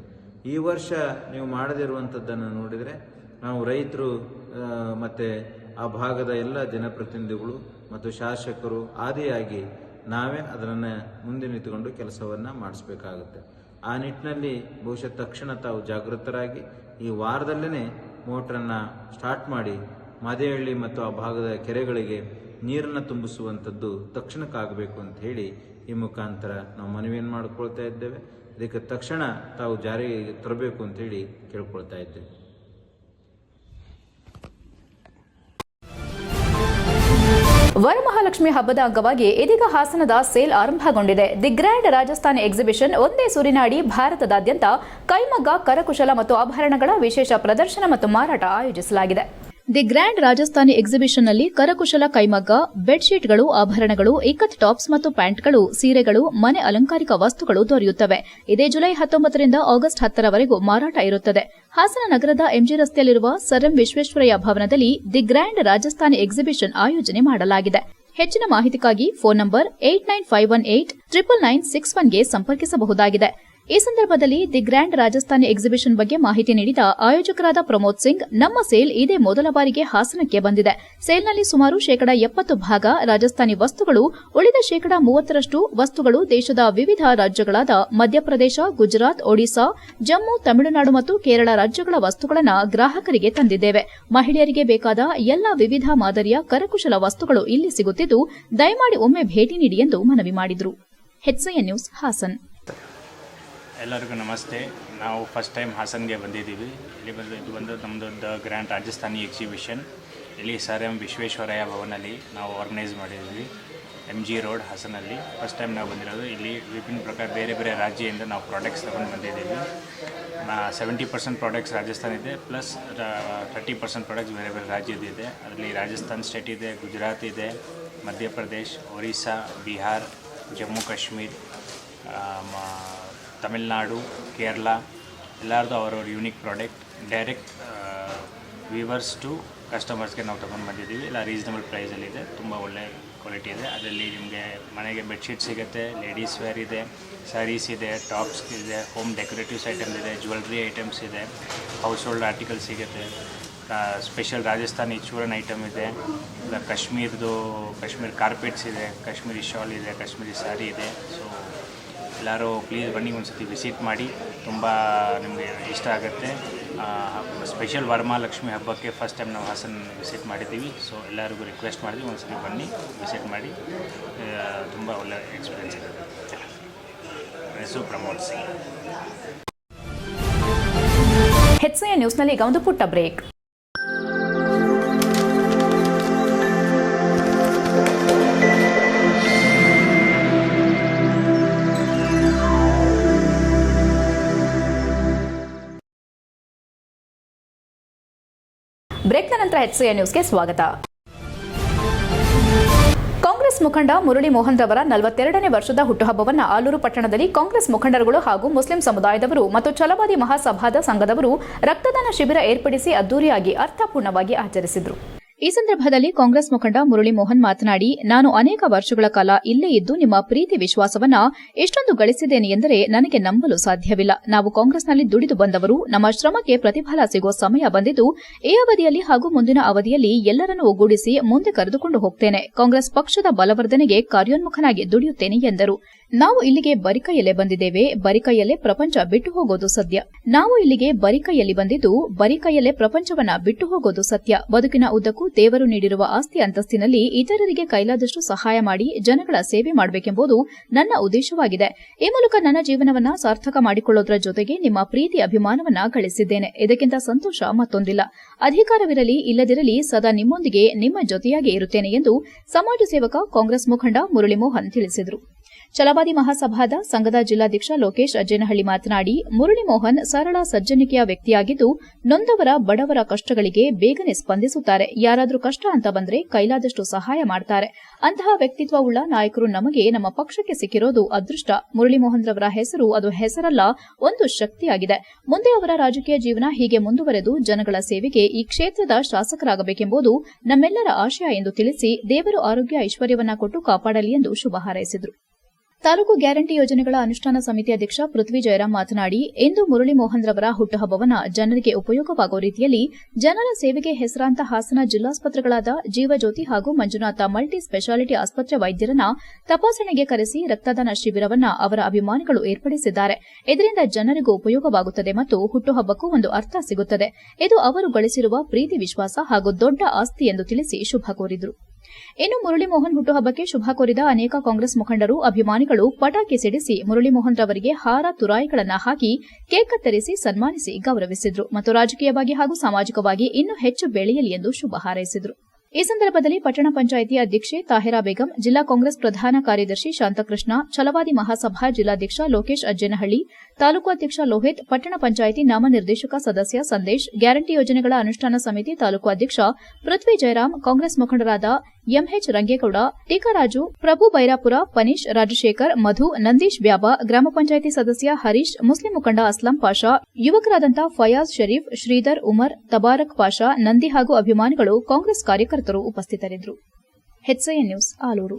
ಈ ವರ್ಷ ನೀವು ಮಾಡದಿರುವಂಥದ್ದನ್ನು ನೋಡಿದರೆ ನಾವು ರೈತರು ಮತ್ತು ಆ ಭಾಗದ ಎಲ್ಲ ಜನಪ್ರತಿನಿಧಿಗಳು ಮತ್ತು ಶಾಸಕರು ಆದಿಯಾಗಿ ನಾವೇ ಅದನ್ನು ಮುಂದೆ ನಿಂತುಕೊಂಡು ಕೆಲಸವನ್ನು ಮಾಡಿಸ್ಬೇಕಾಗುತ್ತೆ. ಆ ನಿಟ್ಟಿನಲ್ಲಿ ಬಹುಶಃ ತಕ್ಷಣ ತಾವು ಜಾಗೃತರಾಗಿ ಈ ವಾರದಲ್ಲೇ ಮೋಟ್ರನ್ನು ಸ್ಟಾರ್ಟ್ ಮಾಡಿ ಮಾದೇಹಳ್ಳಿ ಮತ್ತು ಆ ಭಾಗದ ಕೆರೆಗಳಿಗೆ ನೀರನ್ನು ತುಂಬಿಸುವಂಥದ್ದು ತಕ್ಷಣಕ್ಕಾಗಬೇಕು ಅಂತ ಹೇಳಿ ಈ ಮುಖಾಂತರ ನಾವು ಮನವಿಯನ್ನು ಮಾಡಿಕೊಳ್ತಾ ಇದ್ದೇವೆ. ಇದಕ್ಕೆ ತಕ್ಷಣ ತಾವು ಜಾರಿಗೆ ತರಬೇಕು ಅಂತೇಳಿ ಕೇಳ್ಕೊಳ್ತಾ ಇದ್ದೇವೆ. ವರಮಹಾಲಕ್ಷ್ಮಿ ಹಬ್ಬದ ಅಂಗವಾಗಿ ಇದೀಗ ಹಾಸನದ ಸೇಲ್ ಆರಂಭಗೊಂಡಿದೆ. ದಿ ಗ್ರ್ಯಾಂಡ್ ರಾಜಸ್ಥಾನಿ ಎಕ್ಸಿಬಿಷನ್ ಒಂದೇ ಸೂರಿನಾಡಿ ಭಾರತದಾದ್ಯಂತ ಕೈಮಗ್ಗ, ಕರಕುಶಲ ಮತ್ತು ಆಭರಣಗಳ ವಿಶೇಷ ಪ್ರದರ್ಶನ ಮತ್ತು ಮಾರಾಟ ಆಯೋಜಿಸಲಾಗಿದೆ. ದಿ ಗ್ರ್ಯಾಂಡ್ ರಾಜಸ್ಥಾನಿ ಎಕ್ಸಿಬಿಷನ್ನಲ್ಲಿ ಕರಕುಶಲ ಕೈಮಗ್ಗ, ಬೆಡ್ಶೀಟ್ಗಳು, ಆಭರಣಗಳು, ಇಕ್ಕತ್ ಟಾಪ್ಸ್ ಮತ್ತು ಪ್ಯಾಂಟ್ಗಳು, ಸೀರೆಗಳು, ಮನೆ ಅಲಂಕಾರಿಕ ವಸ್ತುಗಳು ದೊರೆಯುತ್ತವೆ. ಇದೇ ಜುಲೈ 19ರಿಂದ ಆಗಸ್ಟ್ 10ರವರೆಗೂ ಮಾರಾಟ ಇರುತ್ತದೆ. ಹಾಸನ ನಗರದ ಎಂಜಿ ರಸ್ತೆಯಲ್ಲಿರುವ ಸರ್ ಎಂ ವಿಶ್ವೇಶ್ವರಯ್ಯ ಭವನದಲ್ಲಿ ದಿ ಗ್ರ್ಯಾಂಡ್ ರಾಜಸ್ಥಾನಿ ಎಕ್ಸಿಬಿಷನ್ ಆಯೋಜನೆ ಮಾಡಲಾಗಿದೆ. ಹೆಚ್ಚಿನ ಮಾಹಿತಿಗಾಗಿ ಫೋನ್ ನಂಬರ್ 8951899961ಗೆ ಸಂಪರ್ಕಿಸಬಹುದಾಗಿದೆ. ಈ ಸಂದರ್ಭದಲ್ಲಿ ದಿ ಗ್ರ್ಯಾಂಡ್ ರಾಜಸ್ಥಾನಿ ಎಕ್ಸಿಬಿಷನ್ ಬಗ್ಗೆ ಮಾಹಿತಿ ನೀಡಿದ ಆಯೋಜಕರಾದ ಪ್ರಮೋದ್ ಸಿಂಗ್, ನಮ್ಮ ಸೇಲ್ ಇದೇ ಮೊದಲ ಬಾರಿಗೆ ಹಾಸನಕ್ಕೆ ಬಂದಿದೆ. ಸೇಲ್ನಲ್ಲಿ ಸುಮಾರು 70% ಭಾಗ ರಾಜಸ್ಥಾನಿ ವಸ್ತುಗಳು, ಉಳಿದ 30% ವಸ್ತುಗಳು ದೇಶದ ವಿವಿಧ ರಾಜ್ಯಗಳಾದ ಮಧ್ಯಪ್ರದೇಶ, ಗುಜರಾತ್, ಒಡಿಶಾ, ಜಮ್ಮು, ತಮಿಳುನಾಡು ಮತ್ತು ಕೇರಳ ರಾಜ್ಯಗಳ ವಸ್ತುಗಳನ್ನು ಗ್ರಾಹಕರಿಗೆ ತಂದಿದ್ದೇವೆ. ಮಹಿಳೆಯರಿಗೆ ಬೇಕಾದ ಎಲ್ಲಾ ವಿವಿಧ ಮಾದರಿಯ ಕರಕುಶಲ ವಸ್ತುಗಳು ಇಲ್ಲಿ ಸಿಗುತ್ತಿದ್ದು, ದಯಮಾಡಿ ಒಮ್ಮೆ ಭೇಟಿ ನೀಡಿ ಎಂದು ಮನವಿ ಮಾಡಿದರು. HCN news, Hassan. ಎಲ್ಲರಿಗೂ ನಮಸ್ತೆ. ನಾವು ಫಸ್ಟ್ ಟೈಮ್ ಹಾಸನ್ಗೆ ಬಂದಿದ್ದೀವಿ. ಇದು ಬಂದು ನಮ್ಮದು ದ ಗ್ರ್ಯಾಂಡ್ ರಾಜಸ್ಥಾನಿ ಎಕ್ಸಿಬಿಷನ್ ಇಲ್ಲಿ ಸರ್ ಎಂ ವಿಶ್ವೇಶ್ವರಯ್ಯ ಭವನಲ್ಲಿ ನಾವು ಆರ್ಗನೈಸ್ ಮಾಡಿದ್ದೀವಿ. MG ರೋಡ್ ಹಾಸನಲ್ಲಿ ಫಸ್ಟ್ ಟೈಮ್ ನಾವು ಬಂದಿರೋದು. ಇಲ್ಲಿ ವಿಭಿನ್ನ ಪ್ರಕಾರ ಬೇರೆ ಬೇರೆ ರಾಜ್ಯದಿಂದ ನಾವು ಪ್ರಾಡಕ್ಟ್ಸ್ ತಗೊಂಡು ಬಂದಿದ್ದೀವಿ. 70% ಪ್ರಾಡಕ್ಟ್ಸ್ ರಾಜಸ್ಥಾನ ಇದೆ, ಪ್ಲಸ್ 30% ಪ್ರಾಡಕ್ಟ್ಸ್ ಬೇರೆ ಬೇರೆ ರಾಜ್ಯದಿದೆ. ಅದರಲ್ಲಿ ರಾಜಸ್ಥಾನ್ ಸ್ಟೇಟ್ ಇದೆ, ಗುಜರಾತ್ ಇದೆ, ಮಧ್ಯಪ್ರದೇಶ್, ಒರಿಸ್ಸಾ, ಬಿಹಾರ್, ಜಮ್ಮು ಕಾಶ್ಮೀರ್, ತಮಿಳ್ನಾಡು, ಕೇರಳ ಎಲ್ಲರದು ಅವರವ್ರ unique product direct weavers to ಕಸ್ಟಮರ್ಸ್ಗೆ ನಾವು ತೊಗೊಂಡು ಬಂದಿದ್ದೀವಿ. ಎಲ್ಲ ರೀಸನಬಲ್ ಪ್ರೈಸಲ್ಲಿದೆ, ತುಂಬ ಒಳ್ಳೆ ಕ್ವಾಲಿಟಿ ಇದೆ. ಅದರಲ್ಲಿ ನಿಮಗೆ ಮನೆಗೆ ಬೆಡ್ಶೀಟ್ ಸಿಗುತ್ತೆ, ಲೇಡೀಸ್ ವೇರ್ ಇದೆ, ಸ್ಯಾರೀಸ್ ಇದೆ, ಟಾಪ್ಸ್ ಇದೆ, ಹೋಮ್ ಡೆಕೋರೇಟಿವ್ಸ್ ಐಟಮ್ಸ್ ಇದೆ, ಜ್ಯುವೆಲ್ರಿ ಐಟಮ್ಸ್ ಇದೆ, ಹೌಸ್ ಹೋಲ್ಡ್ ಆರ್ಟಿಕಲ್ಸ್ ಸಿಗುತ್ತೆ, ಸ್ಪೆಷಲ್ ರಾಜಸ್ಥಾನಿ ಚೂರನ್ ಐಟಮ್ ಇದೆ, ಕಾಶ್ಮೀರ್ ಕಾರ್ಪೆಟ್ಸ್ ಇದೆ, ಕಾಶ್ಮೀರಿ ಶಾಲ್ ಇದೆ, ಕಾಶ್ಮೀರಿ ಸ್ಯಾರಿ ಇದೆ. ಸೊ ಎಲ್ಲರೂ ಪ್ಲೀಸ್ ಬನ್ನಿ, ಒಂದು ಸತಿ ವಿಸಿಟ್ ಮಾಡಿ, ತುಂಬ ನಿಮಗೆ ಇಷ್ಟ ಆಗುತ್ತೆ. ಸ್ಪೆಷಲ್ ವರಮಹಾಲಕ್ಷ್ಮಿ ಹಬ್ಬಕ್ಕೆ ಫಸ್ಟ್ ಟೈಮ್ ನಾವು ಹಾಸನ ವಿಸಿಟ್ ಮಾಡಿದ್ದೀವಿ. ಸೊ ಎಲ್ಲರಿಗೂ ರಿಕ್ವೆಸ್ಟ್ ಮಾಡಿದ್ವಿ, ಒಂದು ಸತಿ ಬನ್ನಿ, ವಿಸಿಟ್ ಮಾಡಿ, ತುಂಬ ಒಳ್ಳೆ ಎಕ್ಸ್ಪೀರಿಯನ್ಸ್ ಇರುತ್ತೆ. ಹೆಸರು ಪ್ರಮೋದ್ ಸಿಂಗ್. HCN ನ್ಯೂಸ್ನಲ್ಲಿ ಈಗ ಒಂದು ಪುಟ್ಟ ಬ್ರೇಕ್. ಬ್ರೇಕ್ನ ನಂತರ HCN ನ್ಯೂಸ್ಗೆ ಸ್ವಾಗತ. ಕಾಂಗ್ರೆಸ್ ಮುಖಂಡ ಮುರಳಿ ಮೋಹನ್ ರವರ 42ನೇ ವರ್ಷದ ಹುಟ್ಟುಹಬ್ಬವನ್ನು ಆಲೂರು ಪಟ್ಟಣದಲ್ಲಿ ಕಾಂಗ್ರೆಸ್ ಮುಖಂಡರುಗಳು ಹಾಗೂ ಮುಸ್ಲಿಂ ಸಮುದಾಯದವರು ಮತ್ತು ಛಲವಾದಿ ಮಹಾಸಭಾದ ಸಂಘದವರು ರಕ್ತದಾನ ಶಿಬಿರ ಏರ್ಪಡಿಸಿ ಅದ್ದೂರಿಯಾಗಿ ಅರ್ಥಪೂರ್ಣವಾಗಿ ಆಚರಿಸಿದರು. ಈ ಸಂದರ್ಭದಲ್ಲಿ ಕಾಂಗ್ರೆಸ್ ಮುಖಂಡ ಮುರಳಿ ಮೋಹನ್ ಮಾತನಾಡಿ, ನಾನು ಅನೇಕ ವರ್ಷಗಳ ಕಾಲ ಇಲ್ಲೇ ಇದ್ದು ನಿಮ್ಮ ಪ್ರೀತಿ ವಿಶ್ವಾಸವನ್ನ ಎಷ್ಟೊಂದು ಗಳಿಸಿದ್ದೇನೆ ಎಂದರೆ ನನಗೆ ನಂಬಲು ಸಾಧ್ಯವಿಲ್ಲ. ನಾವು ಕಾಂಗ್ರೆಸ್ನಲ್ಲಿ ದುಡಿದು ಬಂದವರು. ನಮ್ಮ ಶ್ರಮಕ್ಕೆ ಪ್ರತಿಫಲ ಸಿಗುವ ಸಮಯ ಬಂದಿದ್ದು ಈ ಅವಧಿಯಲ್ಲಿ ಹಾಗೂ ಮುಂದಿನ ಅವಧಿಯಲ್ಲಿ ಎಲ್ಲರನ್ನೂ ಒಗ್ಗೂಡಿಸಿ ಮುಂದೆ ಕರೆದುಕೊಂಡು ಹೋಗ್ತೇನೆ. ಕಾಂಗ್ರೆಸ್ ಪಕ್ಷದ ಬಲವರ್ಧನೆಗೆ ಕಾರ್ಯೋನ್ಮುಖನಾಗಿ ದುಡಿಯುತ್ತೇನೆ ಎಂದರು. ನಾವು ಇಲ್ಲಿಗೆ ಬರಿಕೈಯಲ್ಲೇ ಬಂದಿದ್ದೇವೆ. ಬರಿಕೈಯಲ್ಲೇ ಪ್ರಪಂಚ ಬಿಟ್ಟು ಹೋಗೋದು ಸತ್ಯ. ನಾವು ಇಲ್ಲಿಗೆ ಬರಿಕೈಯಲ್ಲಿ ಬಂದಿದ್ದು ಬರಿಕೈಯಲ್ಲೇ ಪ್ರಪಂಚವನ್ನ ಬಿಟ್ಟು ಹೋಗೋದು ಸತ್ಯ. ಬದುಕಿನ ಉದ್ದಕ್ಕೂ ದೇವರು ನೀಡಿರುವ ಆಸ್ತಿ ಅಂತಸ್ತಿನಲ್ಲಿ ಇತರರಿಗೆ ಕೈಲಾದಷ್ಟು ಸಹಾಯ ಮಾಡಿ ಜನಗಳ ಸೇವೆ ಮಾಡಬೇಕೆಂಬುದು ನನ್ನ ಉದ್ದೇಶವಾಗಿದೆ. ಈ ಮೂಲಕ ನನ್ನ ಜೀವನವನ್ನ ಸಾರ್ಥಕ ಮಾಡಿಕೊಳ್ಳೋದ್ರ ಜೊತೆಗೆ ನಿಮ್ಮ ಪ್ರೀತಿ ಅಭಿಮಾನವನ್ನ ಗಳಿಸಿದ್ದೇನೆ. ಇದಕ್ಕಿಂತ ಸಂತೋಷ ಮತ್ತೊಂದಿಲ್ಲ. ಅಧಿಕಾರವಿರಲಿ ಇಲ್ಲದಿರಲಿ ಸದಾ ನಿಮ್ಮೊಂದಿಗೆ ನಿಮ್ಮ ಜೊತೆಯಾಗಿ ಇರುತ್ತೇನೆ ಎಂದು ಸಮಾಜ ಸೇವಕ ಕಾಂಗ್ರೆಸ್ ಮುಖಂಡ ಮುರಳಿ ಮೋಹನ್ ತಿಳಿಸಿದರು. ಛಲವಾದಿ ಮಹಾಸಭಾದ ಸಂಘದ ಜಿಲ್ಲಾಧ್ಯಕ್ಷ ಲೋಕೇಶ್ ಅಜ್ಜೇನಹಳ್ಳಿ ಮಾತನಾಡಿ, ಮುರಳಿ ಮೋಹನ್ ಸರಳ ಸಜ್ಜನಿಕೆಯ ವ್ಯಕ್ತಿಯಾಗಿದ್ದು ನೊಂದವರ ಬಡವರ ಕಷ್ಟಗಳಿಗೆ ಬೇಗನೆ ಸ್ಪಂದಿಸುತ್ತಾರೆ. ಯಾರಾದರೂ ಕಷ್ಟ ಅಂತ ಬಂದ್ರೆ ಕೈಲಾದಷ್ಟು ಸಹಾಯ ಮಾಡ್ತಾರೆ. ಅಂತಹ ವ್ಯಕ್ತಿತ್ವವುಳ್ಳ ನಾಯಕರು ನಮಗೆ ನಮ್ಮ ಪಕ್ಷಕ್ಕೆ ಸಿಕ್ಕಿರೋದು ಅದೃಷ್ಟ. ಮುರಳಿ ಮೋಹನ್ ರವರ ಹೆಸರು ಅದು ಹೆಸರಲ್ಲ, ಒಂದು ಶಕ್ತಿಯಾಗಿದೆ. ಮುಂದೆ ಅವರ ರಾಜಕೀಯ ಜೀವನ ಹೀಗೆ ಮುಂದುವರೆದು ಜನಗಳ ಸೇವೆಗೆ ಈ ಕ್ಷೇತ್ರದ ಶಾಸಕರಾಗಬೇಕೆಂಬುದು ನಮ್ಮೆಲ್ಲರ ಆಶಯ ಎಂದು ತಿಳಿಸಿ ದೇವರು ಆರೋಗ್ಯ ಐಶ್ವರ್ಯವನ್ನ ಕೊಟ್ಟು ಕಾಪಾಡಲಿ ಎಂದು ಶುಭ ಹಾರೈಸಿದರು. ತಾಲೂಕು ಗ್ಯಾರಂಟಿ ಯೋಜನೆಗಳ ಅನುಷ್ಠಾನ ಸಮಿತಿ ಅಧ್ಯಕ್ಷ ಪೃಥ್ವಿ ಜಯರಾಮ್ ಮಾತನಾಡಿ, ಇಂದು ಮುರಳಿ ಮೋಹನ್ ರವರ ಹುಟ್ಟುಹಬ್ಬವನ್ನು ಜನರಿಗೆ ಉಪಯೋಗವಾಗುವ ರೀತಿಯಲ್ಲಿ ಜನರ ಸೇವೆಗೆ ಹೆಸರಾಂತ ಹಾಸನ ಜಿಲ್ಲಾಸ್ಪತ್ರೆಗಳಾದ ಜೀವಜ್ಯೋತಿ ಹಾಗೂ ಮಂಜುನಾಥ ಮಲ್ಟಿ ಸ್ಪೆಷಾಲಿಟಿ ಆಸ್ಪತ್ರೆ ವೈದ್ಯರನ್ನ ತಪಾಸಣೆಗೆ ಕರೆಸಿ ರಕ್ತದಾನ ಶಿಬಿರವನ್ನ ಅವರ ಅಭಿಮಾನಿಗಳು ಏರ್ಪಡಿಸಿದ್ದಾರೆ. ಇದರಿಂದ ಜನರಿಗೂ ಉಪಯೋಗವಾಗುತ್ತದೆ ಮತ್ತು ಹುಟ್ಟುಹಬ್ಬಕ್ಕೂ ಒಂದು ಅರ್ಥ ಸಿಗುತ್ತದೆ. ಇದು ಅವರು ಗಳಿಸಿರುವ ಪ್ರೀತಿ ವಿಶ್ವಾಸ ಹಾಗೂ ದೊಡ್ಡ ಆಸ್ತಿ ಎಂದು ತಿಳಿಸಿ ಶುಭ ಕೋರಿದರು. ಇನ್ನು ಮುರಳಿ ಮೋಹನ್ ಹುಟ್ಟುಹಬ್ಬಕ್ಕೆ ಶುಭ ಕೋರಿದ ಅನೇಕ ಕಾಂಗ್ರೆಸ್ ಮುಖಂಡರು, ಅಭಿಮಾನಿಗಳು ಪಟಾಕಿ ಸಿಡಿಸಿ ಮುರಳಿ ಮೋಹನ್ ರವರಿಗೆ ಹಾರ ತುರಾಯಿಗಳನ್ನು ಹಾಕಿ ಕೇಕ್ ಕತ್ತರಿಸಿ ಸನ್ಮಾನಿಸಿ ಗೌರವಿಸಿದರು ಮತ್ತು ರಾಜಕೀಯವಾಗಿ ಹಾಗೂ ಸಾಮಾಜಿಕವಾಗಿ ಇನ್ನೂ ಹೆಚ್ಚು ಬೆಳೆಯಲಿ ಎಂದು ಶುಭ ಹಾರೈಸಿದರು. ಈ ಸಂದರ್ಭದಲ್ಲಿ ಪಟ್ಟಣ ಪಂಚಾಯಿತಿ ಅಧ್ಯಕ್ಷೆ ತಾಹಿರಾ ಬೇಗಂ, ಜಿಲ್ಲಾ ಕಾಂಗ್ರೆಸ್ ಪ್ರಧಾನ ಕಾರ್ಯದರ್ಶಿ ಶಾಂತಕೃಷ್ಣ, ಛಲವಾದಿ ಮಹಾಸಭಾ ಜಿಲ್ಲಾಧ್ಯಕ್ಷ ಲೋಕೇಶ್ ಅಜ್ಜೇನಹಳ್ಳಿ, ತಾಲೂಕು ಅಧ್ಯಕ್ಷ ಲೋಹಿತ್, ಪಟ್ಟಣ ಪಂಚಾಯಿತಿ ನಾಮನಿರ್ದೇಶಕ ಸದಸ್ಯ ಸಂದೇಶ್, ಗ್ಯಾರಂಟಿ ಯೋಜನೆಗಳ ಅನುಷ್ಠಾನ ಸಮಿತಿ ತಾಲೂಕು ಅಧ್ಯಕ್ಷ ಪೃಥ್ವಿ ಜಯರಾಮ್, ಕಾಂಗ್ರೆಸ್ ಮುಖಂಡರಾದ ಎಂಎಚ್ ರಂಗೇಗೌಡ, ಟೀಕರಾಜು, ಪ್ರಭು ಬೈರಾಪುರ, ಪನೀಶ್, ರಾಜಶೇಖರ್, ಮಧು, ನಂದೀಶ್ ಬ್ಯಾಬಾ, ಗ್ರಾಮ ಪಂಚಾಯಿತಿ ಸದಸ್ಯ ಹರೀಶ್, ಮುಸ್ಲಿಂ ಮುಖಂಡ ಅಸ್ಲಾಂ ಪಾಷಾ, ಯುವಕರಾದಂಥ ಫಯಾಜ್ ಶರೀಫ್, ಶ್ರೀಧರ್, ಉಮರ್, ತಬಾರಕ್ ಪಾಷಾ, ನಂದಿ ಹಾಗೂ ಅಭಿಮಾನಿಗಳು, ಕಾಂಗ್ರೆಸ್ ಕಾರ್ಯಕರ್ತರು ಉಪಸ್ಥಿತರಿದ್ದರು. HCN news Alur.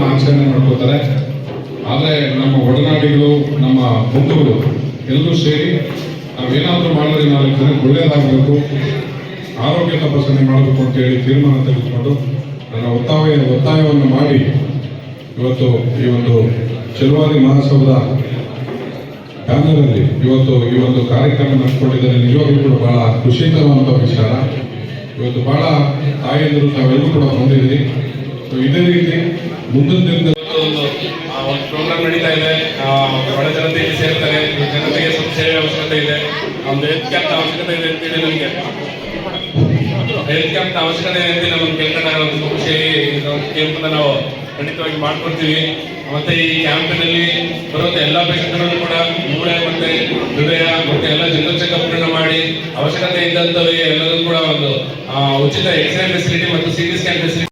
ಆಚರಣೆ ಮಾಡ್ಕೋತಾರೆ. ಆದರೆ ನಮ್ಮ ಒಡನಾಡಿಗಳು, ನಮ್ಮ ಬಂಧುಗಳು ಎಲ್ಲರೂ ಸೇರಿ ನಾವೇನಾದರೂ ಮಾಡಿದ್ರೆ ನಾವು ಜನಕ್ಕೆ ಒಳ್ಳೆಯದಾಗಬೇಕು, ಆರೋಗ್ಯ ತಪಾಸಣೆ ಮಾಡಬೇಕು ಅಂತೇಳಿ ತೀರ್ಮಾನ ತೆಗೆದುಕೊಂಡು ನನ್ನ ಒತ್ತಾಯವನ್ನು ಮಾಡಿ ಇವತ್ತು ಈ ಒಂದು ಛಲವಾದಿ ಮಹಾಸಭಾದ ಬ್ಯಾನರಲ್ಲಿ ಇವತ್ತು ಈ ಒಂದು ಕಾರ್ಯಕ್ರಮ ನಡೆಸಿಕೊಂಡಿದ್ದಾರೆ. ನಿಜವಾಗ್ಲೂ ಕೂಡ ಬಹಳ ಖುಷಿ ತರುವಂಥ ವಿಚಾರ. ಇವತ್ತು ಬಹಳ ತಾಯಂದಿರು ತಾವೆಲ್ಲರೂ ಕೂಡ ಬಂದಿದ್ದೀರಿ. ಇದೇ ರೀತಿ ಮುಂದಿನ ದಿನದಲ್ಲಿ ಒಂದು ಪ್ರೋಗ್ರಾಮ್ ನಡೀತಾ ಇದೆ. ಬಡ ಜನತೆಗೆ ಸೇರ್ತಾರೆ. ಜನತೆಗೆ ಸ್ವಲ್ಪ ಸೇವೆ ಅವಶ್ಯಕತೆ ಇದೆ. ಒಂದು ಹೆಲ್ತ್ ಕ್ಯಾಂಪ್ ಅವಶ್ಯಕತೆ ಇದೆ ಅಂತೇಳಿ ನಮಗೆ ಹೆಲ್ತ್ ಕ್ಯಾಂಪ್ ಅವಶ್ಯಕತೆ ಇದೆ ಅಂತ ನಮಗೆ ಕೇಳ್ಕೊಂಡಾಗ ಒಂದು ಖುಷಿ ಕ್ಯಾಂಪನ್ನು ನಾವು ಖಂಡಿತವಾಗಿ ಮಾಡ್ಕೊಡ್ತೀವಿ. ಮತ್ತೆ ಈ ಕ್ಯಾಂಪಿನಲ್ಲಿ ಬರುವಂಥ ಎಲ್ಲ ಪೇಷಂಟ್ಗಳನ್ನು ಕೂಡ ಮೂಳೆ ಮತ್ತೆ ಹೃದಯ ಮತ್ತೆ ಎಲ್ಲ ಜನರಲ್ ಚೆಕಪ್ಗಳನ್ನ ಮಾಡಿ ಅವಶ್ಯಕತೆ ಇದ್ದಂಥವರಿಗೆ ಎಲ್ಲರೂ ಕೂಡ ಒಂದು ಉಚಿತ ಎಕ್ಸ್ರೇ ಫೆಸಿಲಿಟಿ ಮತ್ತು CT ಸ್ಕ್ಯಾನ್ ಫೆಸಿಲಿಟಿ.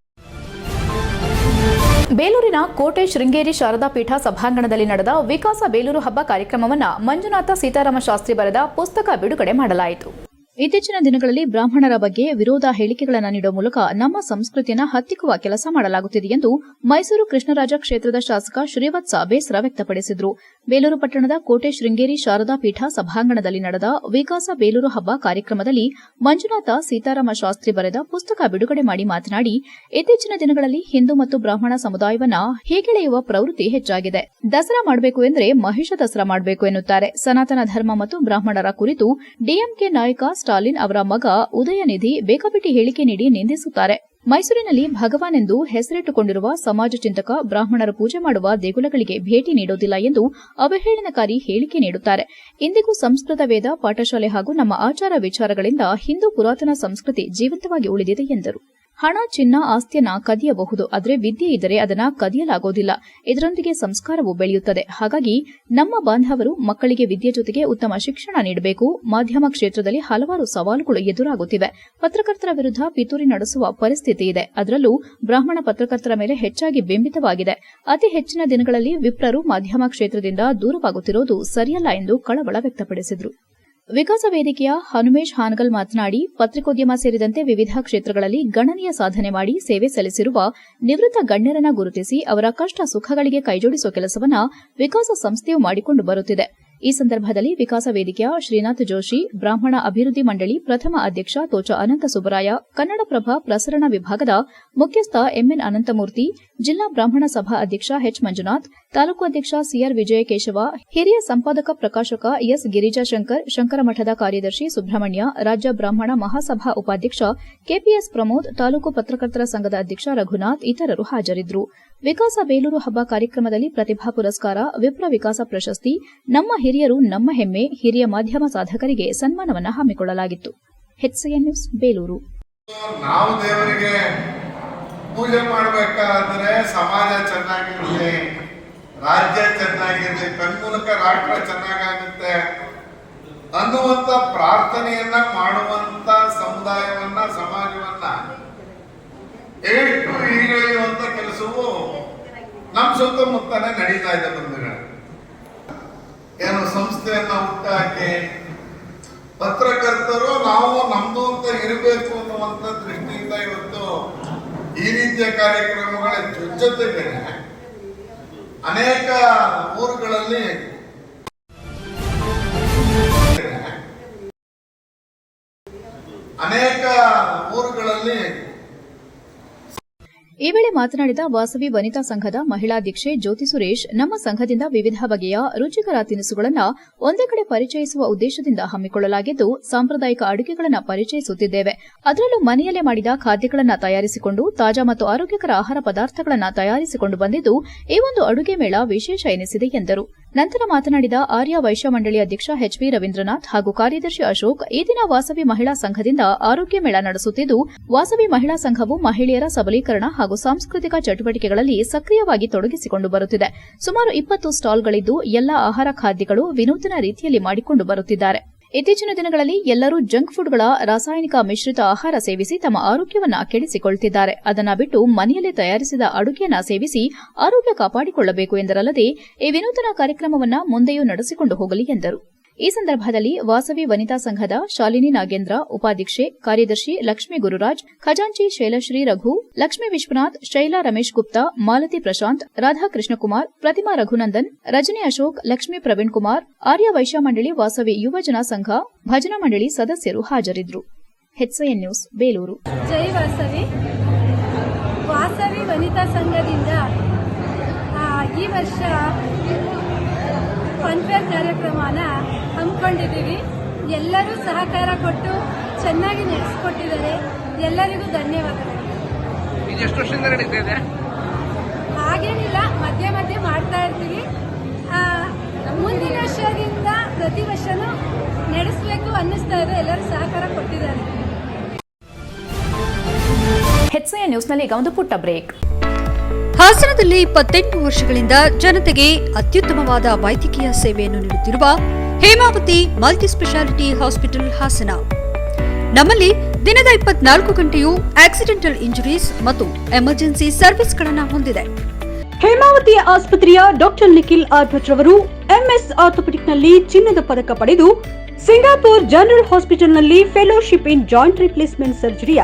ಬೇಲೂರಿನ ಕೋಟೆ ಶೃಂಗೇರಿ ಶಾರದಾ ಪೀಠ ಸಭಾಂಗಣದಲ್ಲಿ ನಡೆದ ವಿಕಾಸ ಬೇಲೂರು ಹಬ್ಬ ಕಾರ್ಯಕ್ರಮವನ್ನು ಮಂಜುನಾಥ ಸೀತಾರಾಮ ಶಾಸ್ತ್ರಿ ಬರೆದ ಪುಸ್ತಕ ಬಿಡುಗಡೆ ಮಾಡಲಾಯಿತು. ಇತ್ತೀಚಿನ ದಿನಗಳಲ್ಲಿ ಬ್ರಾಹ್ಮಣರ ಬಗ್ಗೆ ವಿರೋಧ ಹೇಳಿಕೆಗಳನ್ನು ನೀಡುವ ಮೂಲಕ ನಮ್ಮ ಸಂಸ್ಕೃತಿಯನ್ನು ಹತ್ತಿಕ್ಕುವ ಕೆಲಸ ಮಾಡಲಾಗುತ್ತಿದೆ ಎಂದು ಮೈಸೂರು ಕೃಷ್ಣರಾಜ ಕ್ಷೇತ್ರದ ಶಾಸಕ ಶ್ರೀವತ್ಸ ಬೇಸರ ವ್ಯಕ್ತಪಡಿಸಿದರು. ಬೇಲೂರು ಪಟ್ಟಣದ ಕೋಟೆ ಶೃಂಗೇರಿ ಶಾರದಾ ಪೀಠ ಸಭಾಂಗಣದಲ್ಲಿ ನಡೆದ ವಿಕಾಸ ಬೇಲೂರು ಹಬ್ಬ ಕಾರ್ಯಕ್ರಮದಲ್ಲಿ ಮಂಜುನಾಥ ಸೀತಾರಾಮ ಶಾಸ್ತ್ರಿ ಬರೆದ ಪುಸ್ತಕ ಬಿಡುಗಡೆ ಮಾಡಿ ಮಾತನಾಡಿ, ಇತ್ತೀಚಿನ ದಿನಗಳಲ್ಲಿ ಹಿಂದೂ ಮತ್ತು ಬ್ರಾಹ್ಮಣ ಸಮುದಾಯವನ್ನ ಹೀಗೆಳೆಯುವ ಪ್ರವೃತ್ತಿ ಹೆಚ್ಚಾಗಿದೆ. ದಸರಾ ಮಾಡಬೇಕು ಎಂದರೆ ಮಹಿಷ ದಸರಾ ಮಾಡಬೇಕು ಎನ್ನುತ್ತಾರೆ. ಸನಾತನ ಧರ್ಮ ಮತ್ತು ಬ್ರಾಹ್ಮಣರ ಕುರಿತು ಡಿಎಂಕೆ ನಾಯಕ ಸ್ಟಾಲಿನ್ ಅವರ ಮಗ ಉದಯನಿಧಿ ಬೇಕಾಬಿಟ್ಟಿ ಹೇಳಿಕೆ ನೀಡಿ ನಿಂದಿಸುತ್ತಾರೆ. ಮೈಸೂರಿನಲ್ಲಿ ಭಗವಾನ್ ಎಂದು ಹೆಸರಿಟ್ಟುಕೊಂಡಿರುವ ಸಮಾಜ ಚಿಂತಕ ಬ್ರಾಹ್ಮಣರು ಪೂಜೆ ಮಾಡುವ ದೇಗುಲಗಳಿಗೆ ಭೇಟಿ ನೀಡುವುದಿಲ್ಲ ಎಂದು ಅವಹೇಳನಕಾರಿ ಹೇಳಿಕೆ ನೀಡುತ್ತಾರೆ. ಇಂದಿಗೂ ಸಂಸ್ಕೃತ ವೇದ ಪಾಠಶಾಲೆ ಹಾಗೂ ನಮ್ಮ ಆಚಾರ ವಿಚಾರಗಳಿಂದ ಹಿಂದೂ ಪುರಾತನ ಸಂಸ್ಕೃತಿ ಜೀವಂತವಾಗಿ ಉಳಿದಿದೆ ಎಂದರು. ಹಣ, ಚಿನ್ನ, ಆಸ್ತಿಯನ್ನ ಕದಿಯಬಹುದು, ಆದರೆ ವಿದ್ಯೆ ಇದ್ದರೆ ಅದನ್ನ ಕದಿಯಲಾಗುವುದಿಲ್ಲ. ಇದರೊಂದಿಗೆ ಸಂಸ್ಕಾರವು ಬೆಳೆಯುತ್ತದೆ. ಹಾಗಾಗಿ ನಮ್ಮ ಬಾಂಧವರು ಮಕ್ಕಳಿಗೆ ವಿದ್ಯೆ ಜೊತೆಗೆ ಉತ್ತಮ ಶಿಕ್ಷಣ ನೀಡಬೇಕು. ಮಾಧ್ಯಮ ಕ್ಷೇತ್ರದಲ್ಲಿ ಹಲವಾರು ಸವಾಲುಗಳು ಎದುರಾಗುತ್ತಿವೆ. ಪತ್ರಕರ್ತರ ವಿರುದ್ಧ ಪಿತೂರಿ ನಡೆಸುವ ಪರಿಸ್ಥಿತಿ ಇದೆ. ಅದರಲ್ಲೂ ಬ್ರಾಹ್ಮಣ ಪತ್ರಕರ್ತರ ಮೇಲೆ ಹೆಚ್ಚಾಗಿ ಬಿಂಬಿತವಾಗಿದೆ. ಅತಿ ಹೆಚ್ಚಿನ ದಿನಗಳಲ್ಲಿ ವಿಪ್ರರು ಮಾಧ್ಯಮ ಕ್ಷೇತ್ರದಿಂದ ದೂರವಾಗುತ್ತಿರುವುದು ಸರಿಯಲ್ಲ ಎಂದು ಕಳವಳ ವ್ಯಕ್ತಪಡಿಸಿದರು. ವಿಕಾಸ ವೇದಿಕೆಯ ಹನುಮೇಶ್ ಹಾನಗಲ್ ಮಾತನಾಡಿ, ಪತ್ರಿಕೋದ್ಯಮ ಸೇರಿದಂತೆ ವಿವಿಧ ಕ್ಷೇತ್ರಗಳಲ್ಲಿ ಗಣನೀಯ ಸಾಧನೆ ಮಾಡಿ ಸೇವೆ ಸಲ್ಲಿಸಿರುವ ನಿವೃತ್ತ ಗಣ್ಯರನ್ನ ಗುರುತಿಸಿ ಅವರ ಕಷ್ಟ ಸುಖಗಳಿಗೆ ಕೈಜೋಡಿಸುವ ಕೆಲಸವನ್ನ ವಿಕಾಸ ಸಂಸ್ಥೆಯು ಮಾಡಿಕೊಂಡು ಬರುತ್ತಿದೆ. ಈ ಸಂದರ್ಭದಲ್ಲಿ ವಿಕಾಸ ವೇದಿಕೆಯ ಶ್ರೀನಾಥ್ ಜೋಶಿ, ಬ್ರಾಹ್ಮಣ ಅಭಿವೃದ್ಧಿ ಮಂಡಳಿ ಪ್ರಥಮ ಅಧ್ಯಕ್ಷ ತೋಚ ಅನಂತ ಸುಬ್ಬರಾಯ, ಕನ್ನಡಪ್ರಭ ಪ್ರಸರಣ ವಿಭಾಗದ ಮುಖ್ಯಸ್ಥ ಎಂಎನ್ ಅನಂತಮೂರ್ತಿ, ಜಿಲ್ಲಾ ಬ್ರಾಹ್ಮಣ ಸಭಾ ಅಧ್ಯಕ್ಷ ಎಚ್ ಮಂಜುನಾಥ್, ತಾಲೂಕು ಅಧ್ಯಕ್ಷ ಸಿಆರ್ ವಿಜಯಕೇಶವ, ಹಿರಿಯ ಸಂಪಾದಕ ಪ್ರಕಾಶಕ ಎಸ್ ಗಿರಿಜಾಶಂಕರ್, ಶಂಕರಮಠದ ಕಾರ್ಯದರ್ಶಿ ಸುಬ್ರಹ್ಮಣ್ಯ, ರಾಜ್ಯ ಬ್ರಾಹ್ಮಣ ಮಹಾಸಭಾ ಉಪಾಧ್ಯಕ್ಷ ಕೆಪಿಎಸ್ ಪ್ರಮೋದ್, ತಾಲೂಕು ಪತ್ರಕರ್ತರ ಸಂಘದ ಅಧ್ಯಕ್ಷ ರಘುನಾಥ್ ಇತರರು ಹಾಜರಿದ್ದರು. ವಿಕಾಸ ಬೇಲೂರು ಹಬ್ಬ ಕಾರ್ಯಕ್ರಮದಲ್ಲಿ ಪ್ರತಿಭಾ ಪುರಸ್ಕಾರ, ವಿಪ್ರ ವಿಕಾಸ ಪ್ರಶಸ್ತಿ, ನಮ್ಮ ಹಿರಿಯರು ನಮ್ಮ ಹೆಮ್ಮೆ, ಹಿರಿಯ ಮಾಧ್ಯಮ ಸಾಧಕರಿಗೆ ಸನ್ಮಾನವನ್ನು ಹಮ್ಮಿಕೊಳ್ಳಲಾಗಿತ್ತು. HCN news Belur. ನಾವು ದೇವರಿಗೆ ಪೂಜೆ ಮಾಡಬೇಕಾದ್ರೆ ಸಮಾಜ ಚೆನ್ನಾಗಿರಲಿ, ರಾಜ್ಯ ಚೆನ್ನಾಗಿರಲಿ, ತನ್ಮೂಲಕ ರಾಷ್ಟ್ರ ಚೆನ್ನಾಗಾಗುತ್ತೆ ಅನ್ನುವಂತ ಪ್ರಾರ್ಥನೆಯನ್ನ ಮಾಡುವಂತ ಸಮುದಾಯವನ್ನ, ಸಮಾಜವನ್ನ ಎಷ್ಟು ಈಗಳೆಯುವಂತ ಕೆಲಸವು ನಮ್ಮ ಸುತ್ತಮುತ್ತನೇ ನಡೀತಾ ಇದೆ. ಬಂಧುಗಳು, ಏನು ಸಂಸ್ಥೆಯನ್ನ ಹುಟ್ಟಾಕಿ ಪತ್ರಕರ್ತರು ನಾವು ನಮ್ದು ಅಂತ ಇರಬೇಕು ಅನ್ನುವಂತ ದೃಷ್ಟಿಯಿಂದ ಇವತ್ತು ಈ ರೀತಿಯ ಕಾರ್ಯಕ್ರಮಗಳ ಜೊತೆಗೆ ಅನೇಕ ಊರುಗಳಲ್ಲಿ ಈ ವೇಳೆ ಮಾತನಾಡಿದ ವಾಸವಿ ವನಿತಾ ಸಂಘದ ಮಹಿಳಾಧ್ಯಕ್ಷೆ ಜ್ಯೋತಿ ಸುರೇಶ್, ನಮ್ಮ ಸಂಘದಿಂದ ವಿವಿಧ ಬಗೆಯ ರುಚಿಕರ ತಿನಿಸುಗಳನ್ನು ಒಂದೇ ಕಡೆ ಪರಿಚಯಿಸುವ ಉದ್ದೇಶದಿಂದ ಹಮ್ಮಿಕೊಳ್ಳಲಾಗಿದ್ದು, ಸಾಂಪ್ರದಾಯಿಕ ಅಡುಗೆಗಳನ್ನು ಪರಿಚಯಿಸುತ್ತಿದ್ದೇವೆ. ಅದರಲ್ಲೂ ಮನೆಯಲ್ಲೇ ಮಾಡಿದ ಖಾದ್ಯಗಳನ್ನು ತಯಾರಿಸಿಕೊಂಡು ತಾಜಾ ಮತ್ತು ಆರೋಗ್ಯಕರ ಆಹಾರ ಪದಾರ್ಥಗಳನ್ನು ತಯಾರಿಸಿಕೊಂಡು ಬಂದಿದ್ದು, ಈ ಒಂದು ಅಡುಗೆ ಮೇಳ ವಿಶೇಷ ಎನಿಸಿದೆ ಎಂದರು. ನಂತರ ಮಾತನಾಡಿದ ಆರ್ಯ ವೈಶ್ಯ ಮಂಡಳಿ ಅಧ್ಯಕ್ಷ ಎಚ್ವಿ ರವೀಂದ್ರನಾಥ್ ಹಾಗೂ ಕಾರ್ಯದರ್ಶಿ ಅಶೋಕ್, ಈ ದಿನ ವಾಸವಿ ಮಹಿಳಾ ಸಂಘದಿಂದ ಆರೋಗ್ಯ ಮೇಳ ನಡೆಸುತ್ತಿದ್ದು, ವಾಸವಿ ಮಹಿಳಾ ಸಂಘವು ಮಹಿಳೆಯರ ಸಬಲೀಕರಣ ಹಾಗೂ ಸಾಂಸ್ಕೃತಿಕ ಚಟುವಟಿಕೆಗಳಲ್ಲಿ ಸಕ್ರಿಯವಾಗಿ ತೊಡಗಿಸಿಕೊಂಡು ಬರುತ್ತಿದೆ. ಸುಮಾರು 20 ಸ್ಟಾಲ್ಗಳಿದ್ದು, ಎಲ್ಲಾ ಆಹಾರ ಖಾದ್ಯಗಳು ವಿನೂತನ ರೀತಿಯಲ್ಲಿ ಮಾಡಿಕೊಂಡು ಬರುತ್ತಿದ್ದಾರೆ. ಇತ್ತೀಚಿನ ದಿನಗಳಲ್ಲಿ ಎಲ್ಲರೂ ಜಂಕ್ ಫುಡ್ಗಳ ರಾಸಾಯನಿಕ ಮಿಶ್ರಿತ ಆಹಾರ ಸೇವಿಸಿ ತಮ್ಮ ಆರೋಗ್ಯವನ್ನ ಕೆಡಿಸಿಕೊಳ್ಳುತ್ತಿದ್ದಾರೆ. ಅದನ್ನ ಬಿಟ್ಟು ಮನೆಯಲ್ಲೇ ತಯಾರಿಸಿದ ಅಡುಗೆಯನ್ನ ಸೇವಿಸಿ ಆರೋಗ್ಯ ಕಾಪಾಡಿಕೊಳ್ಳಬೇಕು ಎಂದರಲ್ಲದೆ, ಈ ವಿನೂತನ ಕಾರ್ಯಕ್ರಮವನ್ನ ಮುಂದೆಯೂ ನಡೆಸಿಕೊಂಡು ಹೋಗಲಿ ಎಂದರು. ಈ ಸಂದರ್ಭದಲ್ಲಿ ವಾಸವಿ ವನಿತಾ ಸಂಘದ ಶಾಲಿನಿ ನಾಗೇಂದ್ರ, ಉಪಾಧ್ಯಕ್ಷೆ ಕಾರ್ಯದರ್ಶಿ ಲಕ್ಷ್ಮೀ ಗುರುರಾಜ್, ಖಜಾಂಚಿ ಶೈಲಶ್ರೀ ರಘು, ಲಕ್ಷ್ಮೀ ವಿಶ್ವನಾಥ್, ಶೈಲಾ ರಮೇಶ್ ಗುಪ್ತಾ, ಮಾಲತಿ ಪ್ರಶಾಂತ್, ರಾಧಾ ಕೃಷ್ಣಕುಮಾರ್, ಪ್ರತಿಮಾ ರಘುನಂದನ್, ರಜನಿ ಅಶೋಕ್, ಲಕ್ಷ್ಮೀ ಪ್ರವೀಣ್ ಕುಮಾರ್, ಆರ್ಯ ವೈಶ್ಯ ಮಂಡಳಿ ವಾಸವಿ ಯುವಜನ ಸಂಘ, ಭಜನಾ ಮಂಡಳಿ ಸದಸ್ಯರು ಹಾಜರಿದ್ದರು. HCN news Belur. ಜೈ ವಾಸವಿ. ವಾಸವಿ ವನಿತಾ ಸಂಘದಿಂದ ಈ ವರ್ಷ ಫನ್ಫೇರ್ ಕಾರ್ಯಕ್ರಮನ ಹಮ್ಮಿಕೊಂಡಿದ್ದೀವಿ. ಎಲ್ಲರೂ ಸಹಕಾರ ಕೊಟ್ಟು ಚೆನ್ನಾಗಿ ನಡೆಸಿಕೊಟ್ಟಿದ್ದಾರೆ. ಎಲ್ಲರಿಗೂ ಧನ್ಯವಾದಗಳು. ಎಷ್ಟು ವರ್ಷದಿಂದ ನಡೀತಾ ಇದೆ? ಹಾಗೇನಿಲ್ಲ, ಮಧ್ಯೆ ಮಧ್ಯೆ ಮಾಡ್ತಾ ಇರ್ತೀವಿ. ಮುಂದಿನ ವರ್ಷದಿಂದ ಪ್ರತಿ ವರ್ಷನೂ ನಡೆಸಬೇಕು ಅನ್ನಿಸ್ತಾ ಇದೆ. ಎಲ್ಲರೂ ಸಹಕಾರ ಕೊಟ್ಟಿದ್ದಾರೆ. HCN ನ್ಯೂಸ್ನಲ್ಲಿ ಈಗ ಒಂದು ಪುಟ್ಟ ಬ್ರೇಕ್. ಹಾಸನದಲ್ಲಿ 28 ವರ್ಷಗಳಿಂದ ಜನತೆಗೆ ಅತ್ಯುತ್ತಮವಾದ ವೈದ್ಯಕೀಯ ಸೇವೆಯನ್ನು ನೀಡುತ್ತಿರುವ Hemavathi multi speciality hospital Hassan. ನಮ್ಮಲ್ಲಿ ದಿನದ 24 ಗಂಟೆಯೂ ಆಕ್ಸಿಡೆಂಟಲ್ ಇಂಜುರೀಸ್ ಮತ್ತು ಎಮರ್ಜೆನ್ಸಿ ಸರ್ವಿಸ್ಗಳನ್ನು ಹೊಂದಿದೆ. ಹೇಮಾವತಿ ಆಸ್ಪತ್ರೆಯ ಡಾಕ್ಟರ್ ನಿಖಿಲ್ ಆರ್ ಭಟ್ ರವರು MS ಆರ್ಥೋಪೆಡಿಕ್ನಲ್ಲಿ ಚಿನ್ನದ ಪದಕ ಪಡೆದು ಸಿಂಗಾಪುರ್ ಜನರಲ್ ಹಾಸ್ಪಿಟಲ್ನಲ್ಲಿ ಫೆಲೋಶಿಪ್ ಇನ್ ಜಾಯಿಂಟ್ ರಿಪ್ಲೇಸ್ಮೆಂಟ್ ಸರ್ಜರಿಯ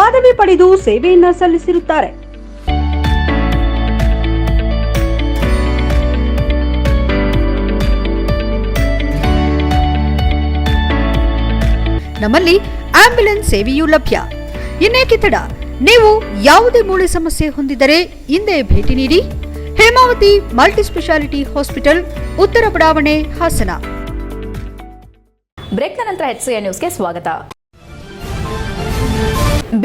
ಪದವಿ ಪಡೆದು ಸೇವೆಯನ್ನ ಸಲ್ಲಿಸಿರುತ್ತಾರೆ. ನಮ್ಮಲ್ಲಿ ಆಂಬ್ಯುಲೆನ್ಸ್ ಸೇವೆಯೂ ಲಭ್ಯ. ಇನ್ನೇಕೆ ತಡ? ನೀವು ಯಾವುದೇ ಮೂಳೆ ಸಮಸ್ಯೆ ಹೊಂದಿದ್ದರೆ ಹಿಂದೆ ಭೇಟಿ ನೀಡಿ. ಹೇಮಾವತಿ ಮಲ್ಟಿ ಸ್ಪೆಷಾಲಿಟಿ ಹಾಸ್ಪಿಟಲ್, ಉತ್ತರ ಬಡಾವಣೆ, ಹಾಸನ. ಬ್ರೇಕ್ನ ನಂತರ HCN ನ್ಯೂಸ್ಗೆ ಸ್ವಾಗತ.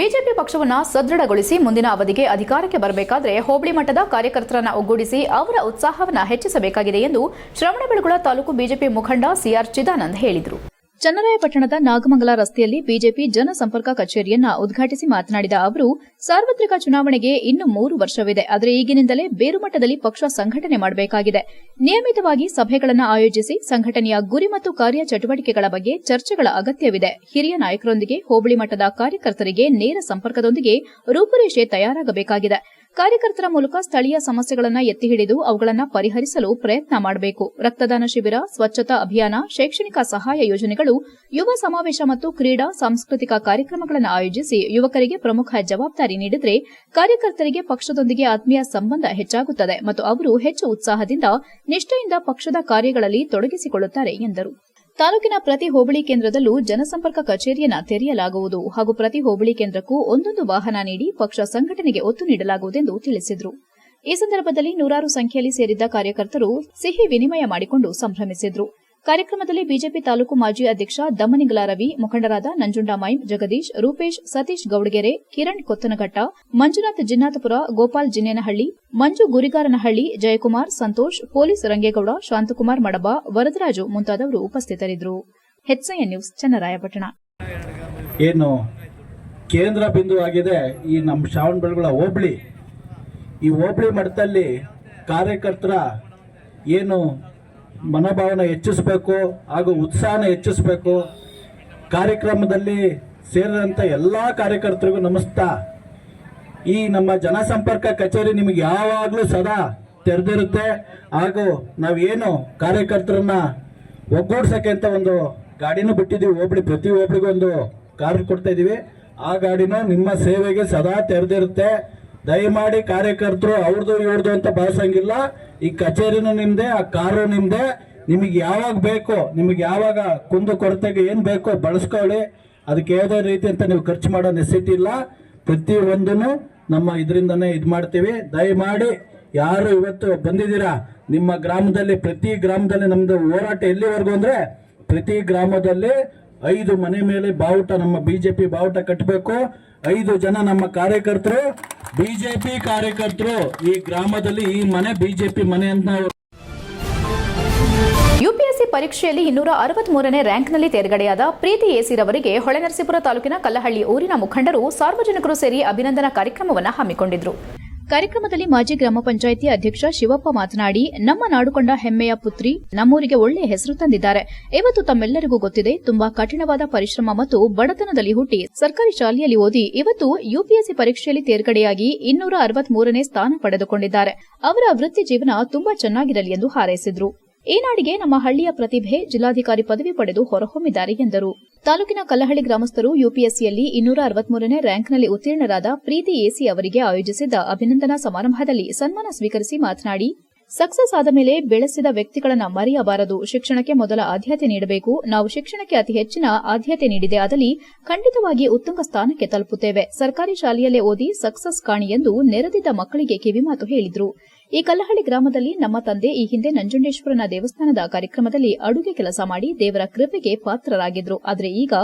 ಬಿಜೆಪಿ ಪಕ್ಷವನ್ನು ಸದೃಢಗೊಳಿಸಿ ಮುಂದಿನ ಅವಧಿಗೆ ಅಧಿಕಾರಕ್ಕೆ ಬರಬೇಕಾದರೆ ಹೋಬಳಿ ಮಟ್ಟದ ಕಾರ್ಯಕರ್ತರನ್ನು ಒಗ್ಗೂಡಿಸಿ ಅವರ ಉತ್ಸಾಹವನ್ನು ಹೆಚ್ಚಿಸಬೇಕಾಗಿದೆ ಎಂದು ಶ್ರವಣಬೆಳಗೊಳ ತಾಲೂಕು ಬಿಜೆಪಿ ಮುಖಂಡ ಸಿಆರ್ ಚಿದಾನಂದ್ ಹೇಳಿದರು. ಚನ್ನರಾಯಪಟ್ಟಣದ ನಾಗಮಂಗಲ ರಸ್ತೆಯಲ್ಲಿ ಬಿಜೆಪಿ ಜನಸಂಪರ್ಕ ಕಚೇರಿಯನ್ನ ಉದ್ಘಾಟಿಸಿ ಮಾತನಾಡಿದ ಅವರು, ಸಾರ್ವತ್ರಿಕ ಚುನಾವಣೆಗೆ ಇನ್ನು 3 ವರ್ಷವಿದೆ. ಆದರೆ ಈಗಿನಿಂದಲೇ ಬೇರುಮಟ್ಟದಲ್ಲಿ ಪಕ್ಷ ಸಂಘಟನೆ ಮಾಡಬೇಕಾಗಿದೆ. ನಿಯಮಿತವಾಗಿ ಸಭೆಗಳನ್ನು ಆಯೋಜಿಸಿ ಸಂಘಟನೆಯ ಗುರಿ ಮತ್ತು ಕಾರ್ಯ ಚಟುವಟಿಕೆಗಳ ಬಗ್ಗೆ ಚರ್ಚೆಗಳ ಅಗತ್ಯವಿದೆ. ಹಿರಿಯ ನಾಯಕರೊಂದಿಗೆ ಹೋಬಳಿ ಮಟ್ಟದ ಕಾರ್ಯಕರ್ತರಿಗೆ ನೇರ ಸಂಪರ್ಕದೊಂದಿಗೆ ರೂಪುರೇಷೆ ತಯಾರಾಗಬೇಕಾಗಿದೆ. ಕಾರ್ಯಕರ್ತರ ಮೂಲಕ ಸ್ಥಳೀಯ ಸಮಸ್ಯೆಗಳನ್ನು ಎತ್ತಿ ಹಿಡಿದು ಅವುಗಳನ್ನು ಪರಿಹರಿಸಲು ಪ್ರಯತ್ನ ಮಾಡಬೇಕು. ರಕ್ತದಾನ ಶಿಬಿರ, ಸ್ವಚ್ಛತಾ ಅಭಿಯಾನ, ಶೈಕ್ಷಣಿಕ ಸಹಾಯ ಯೋಜನೆಗಳು, ಯುವ ಸಮಾವೇಶ ಮತ್ತು ಕ್ರೀಡಾ ಸಾಂಸ್ಕೃತಿಕ ಕಾರ್ಯಕ್ರಮಗಳನ್ನು ಆಯೋಜಿಸಿ ಯುವಕರಿಗೆ ಪ್ರಮುಖ ಜವಾಬ್ದಾರಿ ನೀಡಿದರೆ ಕಾರ್ಯಕರ್ತರಿಗೆ ಪಕ್ಷದೊಂದಿಗೆ ಆತ್ಮೀಯ ಸಂಬಂಧ ಹೆಚ್ಚಾಗುತ್ತದೆ ಮತ್ತು ಅವರು ಹೆಚ್ಚು ಉತ್ಸಾಹದಿಂದ, ನಿಷ್ಠೆಯಿಂದ ಪಕ್ಷದ ಕಾರ್ಯಗಳಲ್ಲಿ ತೊಡಗಿಸಿಕೊಳ್ಳುತ್ತಾರೆ ಎಂದರು. ತಾಲೂಕಿನ ಪ್ರತಿ ಹೋಬಳಿ ಕೇಂದ್ರದಲ್ಲೂ ಜನಸಂಪರ್ಕ ಕಚೇರಿಯನ್ನು ತೆರೆಯಲಾಗುವುದು ಹಾಗೂ ಪ್ರತಿ ಹೋಬಳಿ ಕೇಂದ್ರಕ್ಕೂ ಒಂದೊಂದು ವಾಹನ ನೀಡಿ ಪಕ್ಷ ಸಂಘಟನೆಗೆ ಒತ್ತು ನೀಡಲಾಗುವುದೆಂದು ತಿಳಿಸಿದರು. ಈ ಸಂದರ್ಭದಲ್ಲಿ ನೂರಾರು ಸಂಖ್ಯೆಯಲ್ಲಿ ಸೇರಿದ್ದ ಕಾರ್ಯಕರ್ತರು ಸಿಹಿ ವಿನಿಮಯ ಮಾಡಿಕೊಂಡು ಸಂಭ್ರಮಿಸಿದರು. ಕಾರ್ಯಕ್ರಮದಲ್ಲಿ ಬಿಜೆಪಿ ತಾಲೂಕು ಮಾಜಿ ಅಧ್ಯಕ್ಷ ದಮ್ಮನಿಗಲ ರವಿ, ಮುಖಂಡರಾದ ನಂಜುಂಡ ಮೈಮ್, ಜಗದೀಶ್, ರೂಪೇಶ್, ಸತೀಶ್ ಗೌಡಗೆರೆ, ಕಿರಣ್ ಕೊತ್ತನಘಟ್ಟ, ಮಂಜುನಾಥ್ ಜಿನ್ನಾಥಪುರ, ಗೋಪಾಲ್ ಜಿನ್ನೇನಹಳ್ಳಿ, ಮಂಜು ಗುರಿಗಾರನಹಳ್ಳಿ, ಜಯಕುಮಾರ್, ಸಂತೋಷ್, ಪೊಲೀಸ್ ರಂಗೇಗೌಡ, ಶಾಂತಕುಮಾರ್ ಮಡಬ, ವರದರಾಜು ಮುಂತಾದವರು ಉಪಸ್ಥಿತರಿದ್ದರು. HCN news, Channarayapatna. ಏನು ಕೇಂದ್ರ ಬಿಂದು ಆಗಿದೆ ಈ ನಮ್ಮ ಶ್ರಾವಣಬೆಳಗೊಳ ಹೋಬಳಿ. ಈ ಹೋಬಳಿ ಮಟ್ಟದಲ್ಲಿ ಕಾರ್ಯಕರ್ತರ ಏನು ಮನೋಭಾವನೆ ಹೆಚ್ಚಿಸಬೇಕು ಹಾಗೂ ಉತ್ಸಾಹನ ಹೆಚ್ಚಿಸಬೇಕು. ಕಾರ್ಯಕ್ರಮದಲ್ಲಿ ಸೇರಿದಂಥ ಎಲ್ಲ ಕಾರ್ಯಕರ್ತರಿಗೂ ನಮಸ್ತಾ. ಈ ನಮ್ಮ ಜನಸಂಪರ್ಕ ಕಚೇರಿ ನಿಮಗೆ ಯಾವಾಗಲೂ ಸದಾ ತೆರೆದಿರುತ್ತೆ. ಹಾಗೂ ನಾವೇನು ಕಾರ್ಯಕರ್ತರನ್ನ ಒಗ್ಗೂಡ್ಸಕ್ಕೆ ಅಂತ ಒಂದು ಗಾಡಿನೂ ಬಿಟ್ಟಿದ್ದೀವಿ. ಹೋಬಳಿ ಪ್ರತಿ ಹೋಬಳಿಗೂ ಒಂದು ಕಾರು ಕೊಡ್ತಾ ಇದ್ದೀವಿ. ಆ ಗಾಡಿನೂ ನಿಮ್ಮ ಸೇವೆಗೆ ಸದಾ ತೆರೆದಿರುತ್ತೆ. ದಯಮಾಡಿ ಕಾರ್ಯಕರ್ತರು ಅವ್ರದ್ದು ಇವ್ರದ್ದು ಅಂತ ಭಾವಿಸಂಗಿಲ್ಲ. ಈ ಕಚೇರಿನೂ ನಿಮ್ದೆ, ಆ ಕಾರು ನಿಮ್ದೆ. ನಿಮಗೆ ಯಾವಾಗ ಬೇಕೋ, ನಿಮಗೆ ಯಾವಾಗ ಕುಂದು ಕೊರತೆಗೆ ಏನ್ ಬೇಕೋ ಬಳಸ್ಕೊಳ್ಳಿ. ಅದಕ್ಕೆ ಯಾವುದೇ ರೀತಿ ಅಂತ ನೀವು ಖರ್ಚು ಮಾಡೋ ನೆಸಿಟಿ ಇಲ್ಲ. ಪ್ರತಿ ಒಂದನ್ನು ನಮ್ಮ ಇದರಿಂದನೇ ಇದು ಮಾಡ್ತೀವಿ. ದಯಮಾಡಿ ಯಾರು ಇವತ್ತು ಬಂದಿದ್ದೀರಾ ನಿಮ್ಮ ಗ್ರಾಮದಲ್ಲಿ, ಪ್ರತಿ ಗ್ರಾಮದಲ್ಲಿ ನಮ್ದು ಹೋರಾಟ ಎಲ್ಲಿವರೆಗೂ ಅಂದ್ರೆ ಪ್ರತಿ ಗ್ರಾಮದಲ್ಲಿ 5 ಮನೆ ಮೇಲೆ ಬಾವುಟ, ನಮ್ಮ ಬಿಜೆಪಿ ಬಾವುಟ ಕಟ್ಟಬೇಕು. 5 ಜನ ನಮ್ಮ ಕಾರ್ಯಕರ್ತರು, ಬಿಜೆಪಿ ಕಾರ್ಯಕರ್ತರು ಈ ಗ್ರಾಮದಲ್ಲಿ ಈ ಮನೆ ಬಿಜೆಪಿ ಮನೆ ಅಂತ. ಯುಪಿಎಸ್ಸಿ ಪರೀಕ್ಷೆಯಲ್ಲಿ 263ನೇ ರ್ಯಾಂಕ್ನಲ್ಲಿ ತೇರ್ಗಡೆಯಾದ ಪ್ರೀತಿ ಎಸಿರವರಿಗೆ ಹೊಳೆನರಸೀಪುರ ತಾಲೂಕಿನ ಕಲ್ಲಹಳ್ಳಿ ಊರಿನ ಮುಖಂಡರು, ಸಾರ್ವಜನಿಕರು ಸೇರಿ ಅಭಿನಂದನಾ ಕಾರ್ಯಕ್ರಮವನ್ನು ಹಮ್ಮಿಕೊಂಡಿದ್ರು. ಕಾರ್ಯಕ್ರಮದಲ್ಲಿ ಮಾಜಿ ಗ್ರಾಮ ಪಂಚಾಯಿತಿ ಅಧ್ಯಕ್ಷ ಶಿವಪ್ಪ ಮಾತನಾಡಿ, ನಮ್ಮ ನಾಡುಕೊಂಡ ಹೆಮ್ಮೆಯ ಪುತ್ರಿ ನಮ್ಮೂರಿಗೆ ಒಳ್ಳೆಯ ಹೆಸರು ತಂದಿದ್ದಾರೆ. ಇವತ್ತು ತಮ್ಮೆಲ್ಲರಿಗೂ ಗೊತ್ತಿದೆ, ತುಂಬಾ ಕಠಿಣವಾದ ಪರಿಶ್ರಮ ಮತ್ತು ಬಡತನದಲ್ಲಿ ಹುಟ್ಟಿ ಸರ್ಕಾರಿ ಶಾಲೆಯಲ್ಲಿ ಓದಿ ಇವತ್ತು ಯುಪಿಎಸ್ಸಿ ಪರೀಕ್ಷೆಯಲ್ಲಿ ತೇರ್ಗಡೆಯಾಗಿ 263ನೇ ಸ್ಥಾನ ಪಡೆದುಕೊಂಡಿದ್ದಾರೆ. ಅವರ ವೃತ್ತಿ ಜೀವನ ತುಂಬಾ ಚೆನ್ನಾಗಿರಲಿ ಎಂದು ಹಾರೈಸಿದ್ರು. ಈ ನಾಡಿಗೆ ನಮ್ಮ ಹಳ್ಳಿಯ ಪ್ರತಿಭೆ ಜಿಲ್ಲಾಧಿಕಾರಿ ಪದವಿ ಪಡೆದು ಹೊರಹೊಮ್ಮಿದ್ದಾರೆ ಎಂದರು. ತಾಲೂಕಿನ ಕಲ್ಲಹಳ್ಳಿ ಗ್ರಾಮಸ್ಥರು ಯುಪಿಎಸ್ಸಿಯಲ್ಲಿ 263ನೇ ರ್ಯಾಂಕ್ನಲ್ಲಿ ಉತ್ತೀರ್ಣರಾದ ಪ್ರೀತಿ ಎಸಿ ಅವರಿಗೆ ಆಯೋಜಿಸಿದ್ದ ಅಭಿನಂದನಾ ಸಮಾರಂಭದಲ್ಲಿ ಸನ್ಮಾನ ಸ್ವೀಕರಿಸಿ ಮಾತನಾಡಿ, ಸಕ್ಸಸ್ ಆದ ಮೇಲೆ ಬೆಳೆಸಿದ ವ್ಯಕ್ತಿಗಳನ್ನು ಮರೆಯಬಾರದು. ಶಿಕ್ಷಣಕ್ಕೆ ಮೊದಲ ಆದ್ಯತೆ ನೀಡಬೇಕು. ನಾವು ಶಿಕ್ಷಣಕ್ಕೆ ಅತಿ ಹೆಚ್ಚಿನ ಆದ್ಯತೆ ನೀಡಿದೆ ಆದಲ್ಲಿ ಖಂಡಿತವಾಗಿ ಉತ್ತುಂಗ ಸ್ಥಾನಕ್ಕೆ ತಲುಪುತ್ತೇವೆ. ಸರ್ಕಾರಿ ಶಾಲೆಯಲ್ಲೇ ಓದಿ ಸಕ್ಸಸ್ ಕಾಣಿ ಎಂದು ನೆರೆದಿದ್ದ ಮಕ್ಕಳಿಗೆ ಕಿವಿಮಾತು ಹೇಳಿದ್ರು. ಈ ಕಲ್ಲಹಳ್ಳಿ ಗ್ರಾಮದಲ್ಲಿ ನಮ್ಮ ತಂದೆ ಈ ಹಿಂದೆ ನಂಜುಂಡೇಶ್ವರನ ದೇವಸ್ಥಾನದ ಕಾರ್ಯಕ್ರಮದಲ್ಲಿ ಅಡುಗೆ ಕೆಲಸ ಮಾಡಿ ದೇವರ ಕೃಪೆಗೆ ಪಾತ್ರರಾಗಿದ್ರು. ಆದರೆ ಈಗ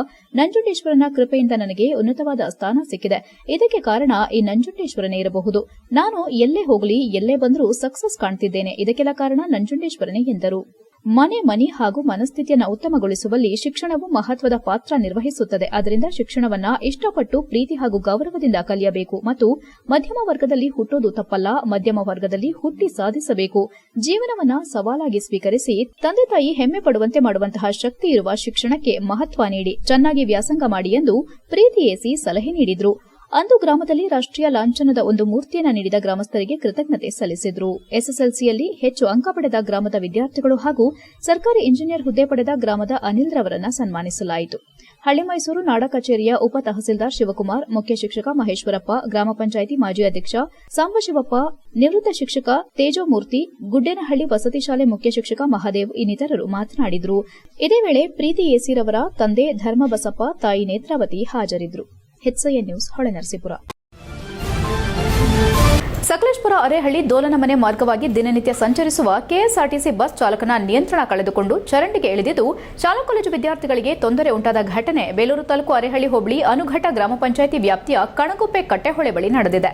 ನಂಜುಂಡೇಶ್ವರನ ಕೃಪೆಯಿಂದ ನನಗೆ ಉನ್ನತವಾದ ಸ್ಥಾನ ಸಿಕ್ಕಿದೆ. ಇದಕ್ಕೆ ಕಾರಣ ಈ ನಂಜುಂಡೇಶ್ವರನೇ ಇರಬಹುದು. ನಾನು ಎಲ್ಲೇ ಹೋಗಲಿ, ಎಲ್ಲೇ ಬಂದರೂ ಸಕ್ಸಸ್ ಕಾಣ್ತಿದ್ದೇನೆ. ಇದಕ್ಕೆಲ್ಲ ಕಾರಣ ನಂಜುಂಡೇಶ್ವರನೇ ಎಂದರು. ಮನೆ ಹಾಗೂ ಮನಸ್ಥಿತಿಯನ್ನು ಉತ್ತಮಗೊಳಿಸುವಲ್ಲಿ ಶಿಕ್ಷಣವು ಮಹತ್ವದ ಪಾತ್ರ ನಿರ್ವಹಿಸುತ್ತದೆ. ಆದ್ದರಿಂದ ಶಿಕ್ಷಣವನ್ನ ಇಷ್ಟಪಟ್ಟು ಪ್ರೀತಿ ಹಾಗೂ ಗೌರವದಿಂದ ಕಲಿಯಬೇಕು ಮತ್ತು ಮಧ್ಯಮ ವರ್ಗದಲ್ಲಿ ಹುಟ್ಟೋದು ತಪ್ಪಲ್ಲ, ಮಧ್ಯಮ ವರ್ಗದಲ್ಲಿ ಹುಟ್ಟಿ ಸಾಧಿಸಬೇಕು. ಜೀವನವನ್ನ ಸವಾಲಾಗಿ ಸ್ವೀಕರಿಸಿ ತಂದೆ ತಾಯಿ ಹೆಮ್ಮೆ ಪಡುವಂತೆ ಮಾಡುವಂತಹ ಶಕ್ತಿ ಇರುವ ಶಿಕ್ಷಣಕ್ಕೆ ಮಹತ್ವ ನೀಡಿ ಚೆನ್ನಾಗಿ ವ್ಯಾಸಂಗ ಮಾಡಿ ಎಂದು ಪ್ರೀತಿ ಎಸಿ ಸಲಹೆ ನೀಡಿದ್ರು. ಅಂದು ಗ್ರಾಮದಲ್ಲಿ ರಾಷ್ಟ್ರೀಯ ಲಾಂಛನದ ಒಂದು ಮೂರ್ತಿಯನ್ನು ನೀಡಿದ ಗ್ರಾಮಸ್ಥರಿಗೆ ಕೃತಜ್ಞತೆ ಸಲ್ಲಿಸಿದರು. ಎಸ್ಎಸ್ಎಲ್ಸಿಯಲ್ಲಿ ಹೆಚ್ಚು ಅಂಕ ಪಡೆದ ಗ್ರಾಮದ ವಿದ್ಯಾರ್ಥಿಗಳು ಹಾಗೂ ಸರ್ಕಾರಿ ಇಂಜಿನಿಯರ್ ಹುದ್ದೆ ಪಡೆದ ಗ್ರಾಮದ ಅನಿಲ್ ರವರನ್ನ ಸನ್ಮಾನಿಸಲಾಯಿತು. ಹಳ್ಳಿ ಮೈಸೂರು ನಾಡ ಕಚೇರಿಯ ಉಪ ತಹಸೀಲ್ದಾರ್ ಶಿವಕುಮಾರ್, ಮುಖ್ಯ ಶಿಕ್ಷಕ ಮಹೇಶ್ವರಪ್ಪ, ಗ್ರಾಮ ಪಂಚಾಯಿತಿ ಮಾಜಿ ಅಧ್ಯಕ್ಷ ಸಾಂಬಶಿವಪ್ಪ, ನಿವೃತ್ತ ಶಿಕ್ಷಕ ತೇಜೋಮೂರ್ತಿ, ಗುಡ್ಡೇನಹಳ್ಳಿ ವಸತಿ ಶಾಲೆ ಮುಖ್ಯ ಶಿಕ್ಷಕ ಮಹಾದೇವ್ ಇನ್ನಿತರರು ಮಾತನಾಡಿದರು. ಇದೇ ವೇಳೆ ಪ್ರೀತಿ ಎಸಿರವರ ತಂದೆ ಧರ್ಮಬಸಪ್ಪ, ತಾಯಿ ನೇತ್ರಾವತಿ ಹಾಜರಿದ್ದರು. HCN news, Holenarasipura. ಸಕಲೇಶಪುರ ಅರೇಹಳ್ಳಿ ದೋಲನಮನೆ ಮಾರ್ಗವಾಗಿ ದಿನನಿತ್ಯ ಸಂಚರಿಸುವ ಕೆಎಸ್ಆರ್ಟಿಸಿ ಬಸ್ ಚಾಲಕನ ನಿಯಂತ್ರಣ ಕಳೆದುಕೊಂಡು ಚರಂಡಿಗೆ ಇಳಿದಿದ್ದು ಶಾಲಾ ಕಾಲೇಜು ವಿದ್ಯಾರ್ಥಿಗಳಿಗೆ ತೊಂದರೆ ಉಂಟಾದ ಘಟನೆ ಬೇಲೂರು ತಾಲೂಕು ಅರೇಹಳ್ಳಿ ಹೋಬಳಿ ಅನುಘಟ್ಟ ಗ್ರಾಮ ಪಂಚಾಯಿತಿ ವ್ಯಾಪ್ತಿಯ ಕಣಗುಪ್ಪೆ ಕಟ್ಟೆಹೊಳೆ ಬಳಿ ನಡೆದಿದೆ.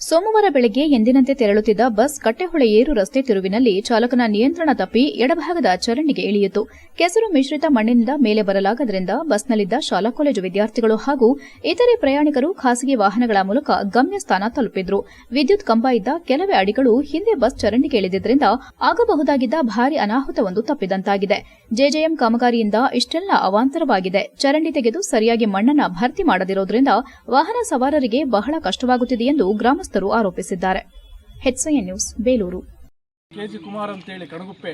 ಸೋಮವಾರ ಬೆಳಗ್ಗೆ ಎಂದಿನಂತೆ ತೆರಳುತ್ತಿದ್ದ ಬಸ್ ಕಟ್ಟೆಹೊಳೆ ಏರು ರಸ್ತೆ ತಿರುವಿನಲ್ಲಿ ಚಾಲಕನ ನಿಯಂತ್ರಣ ತಪ್ಪಿ ಎಡಭಾಗದ ಚರಂಡಿಗೆ ಇಳಿಯಿತು. ಕೆಸರು ಮಿಶ್ರಿತ ಮಣ್ಣಿನಿಂದ ಮೇಲೆ ಬರಲಾಗದ್ರಿಂದ ಬಸ್ನಲ್ಲಿದ್ದ ಶಾಲಾ ಕಾಲೇಜು ವಿದ್ಯಾರ್ಥಿಗಳು ಹಾಗೂ ಇತರೆ ಪ್ರಯಾಣಿಕರು ಖಾಸಗಿ ವಾಹನಗಳ ಮೂಲಕ ಗಮ್ಯಸ್ಥಾನ ತಲುಪಿದ್ರು. ವಿದ್ಯುತ್ ಕಂಬ ಇದ್ದ ಕೆಲವೇ ಅಡಿಗಳು ಹಿಂದೆ ಬಸ್ ಚರಂಡಿಗೆ ಇಳಿದಿದ್ದರಿಂದ ಆಗಬಹುದಾಗಿದ್ದ ಭಾರಿ ಅನಾಹುತವೊಂದು ತಪ್ಪಿದಂತಾಗಿದೆ. ಜೆಜೆಎಂ ಕಾಮಗಾರಿಯಿಂದ ಇಷ್ಟೆಲ್ಲ ಅವಾಂತರವಾಗಿದೆ. ಚರಂಡಿ ತೆಗೆದು ಸರಿಯಾಗಿ ಮಣ್ಣನ್ನ ಭರ್ತಿ ಮಾಡದಿರೋದ್ರಿಂದ ವಾಹನ ಸವಾರರಿಗೆ ಬಹಳ ಕಷ್ಟವಾಗುತ್ತಿದೆ ಎಂದು ಗ್ರಾಮಸ್ಥರು ಗ್ರಾಮಸ್ಥರು ಆರೋಪಿಸಿದ್ದಾರೆ. HCN news Belur. KG Kumar ಅಂತೇಳಿ ಕಣಗುಪ್ಪೆ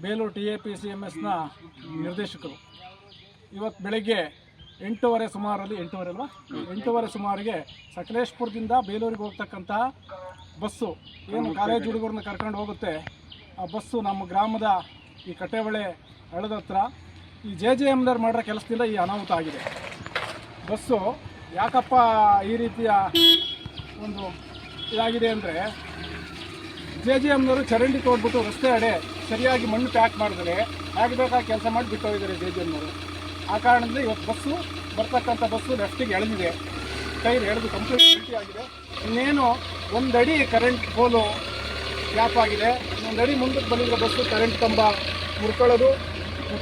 ಬೇಲೂರು TAPCMSನ ನಿರ್ದೇಶಕರು. ಇವತ್ತು ಬೆಳಗ್ಗೆ 8:30 ಸುಮಾರಲ್ಲಿ 8:30 ಸುಮಾರಿಗೆ ಸಕಲೇಶ್ಪುರದಿಂದ ಬೇಲೂರಿಗೆ ಹೋಗ್ತಕ್ಕಂತಹ ಬಸ್ಸು ಏನು ಕಾಲೇಜ್ ಹುಡುಗರನ್ನ ಕರ್ಕೊಂಡು ಹೋಗುತ್ತೆ, ಆ ಬಸ್ಸು ನಮ್ಮ ಗ್ರಾಮದ ಈ ಕಟ್ಟೆಬಳೆ ಹಳ್ಳದ ಹತ್ರ ಈ JJMನವ್ರು ಮಾಡೋ ಕೆಲಸದಿಂದ ಈ ಅನಾಹುತ ಆಗಿದೆ. ಬಸ್ಸು ಯಾಕಪ್ಪ ಈ ರೀತಿಯ ಒಂದು ಇದಾಗಿದೆ ಅಂದರೆ, JJMನವರು ಚರಂಡಿ ತೋಡ್ಬಿಟ್ಟು ರಸ್ತೆ ಅಡೆ ಸರಿಯಾಗಿ ಮಣ್ಣು ಪ್ಯಾಕ್ ಮಾಡಿದ್ರೆ ಹೇಗೆ ಬೇಕಾಗಿ ಕೆಲಸ ಮಾಡಿ ಬಿಟ್ಟು ಹೋಗಿದ್ದಾರೆ JJMನವರು. ಆ ಕಾರಣದಿಂದ ಇವತ್ತು ಬಸ್ಸು ಬರ್ತಕ್ಕಂಥ ಬಸ್ಸು ಲೆಫ್ಟಿಗೆ ಎಳೆದಿದೆ, ಟೈರ್ ಎಳೆದು ಕಂಪ್ಲೀಟ್ ಆಗಿದೆ. ಇನ್ನೇನು 1 ಅಡಿ ಕರೆಂಟ್ ಪೋಲು ಗ್ಯಾಪ್ ಆಗಿದೆ. 1 ಅಡಿ ಮುಂದಕ್ಕೆ ಬಂದಿರೋ ಬಸ್ಸು ಕರೆಂಟ್ ಕಂಬ ಮುರ್ಕೊಳ್ಳೋದು,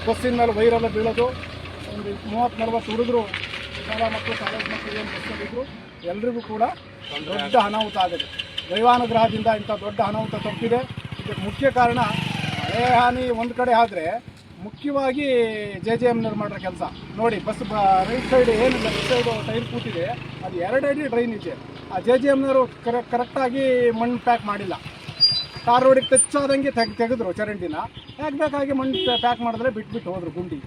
ಬಸ್ಸಿನ ಮೇಲೆ ವೈರೆಲ್ಲ ಬೀಳೋದು. ಒಂದು 30-40 ಹುಡುಗರು ಶಾಲಾ ಮಕ್ಕಳು ಕಾಲೇಜ್ ಮಕ್ಕಳು ಏನು ಬಸ್ಸಲ್ಲಿದ್ದರು ಎಲ್ರಿಗೂ ಕೂಡ ದೊಡ್ಡ ಅನಾಹುತ ಆಗಿದೆ. ದೈವಾನುಗ್ರಹದಿಂದ ಇಂಥ ದೊಡ್ಡ ಅನಾಹುತ ತಪ್ಪಿದೆ. ಇದಕ್ಕೆ ಮುಖ್ಯ ಕಾರಣ ಮಳೆ ಹಾನಿ ಒಂದು ಕಡೆ ಆದರೆ ಮುಖ್ಯವಾಗಿ JJMನವ್ರು ಮಾಡಿರೋ ಕೆಲಸ ನೋಡಿ. ಬಸ್ ರೈಟ್ ಸೈಡ್ ಏನು ಲೆಫ್ಟ್ ಸೈಡು ಟೈರ್ ಕೂತಿದೆ, ಅದು 2 ಅಡಿ ಡ್ರೈನ್ ಇದೆ. ಆ JJMನವರು ಕರೆಕ್ಟಾಗಿ ಮಣ್ಣು ಪ್ಯಾಕ್ ಮಾಡಿಲ್ಲ. ಟಾರ್ ರೋಡಿಗೆ ಟಚ್ ಆದಂಗೆ ತೆಗೆದ್ರು ಚರಂಡಿನ. ಹೇಗೆ ಬೇಕಾಗಿ ಮಣ್ಣು ಪ್ಯಾಕ್ ಮಾಡಿದ್ರೆ ಬಿಟ್ಬಿಟ್ಟು ಹೋದರು ಗುಂಡಿ.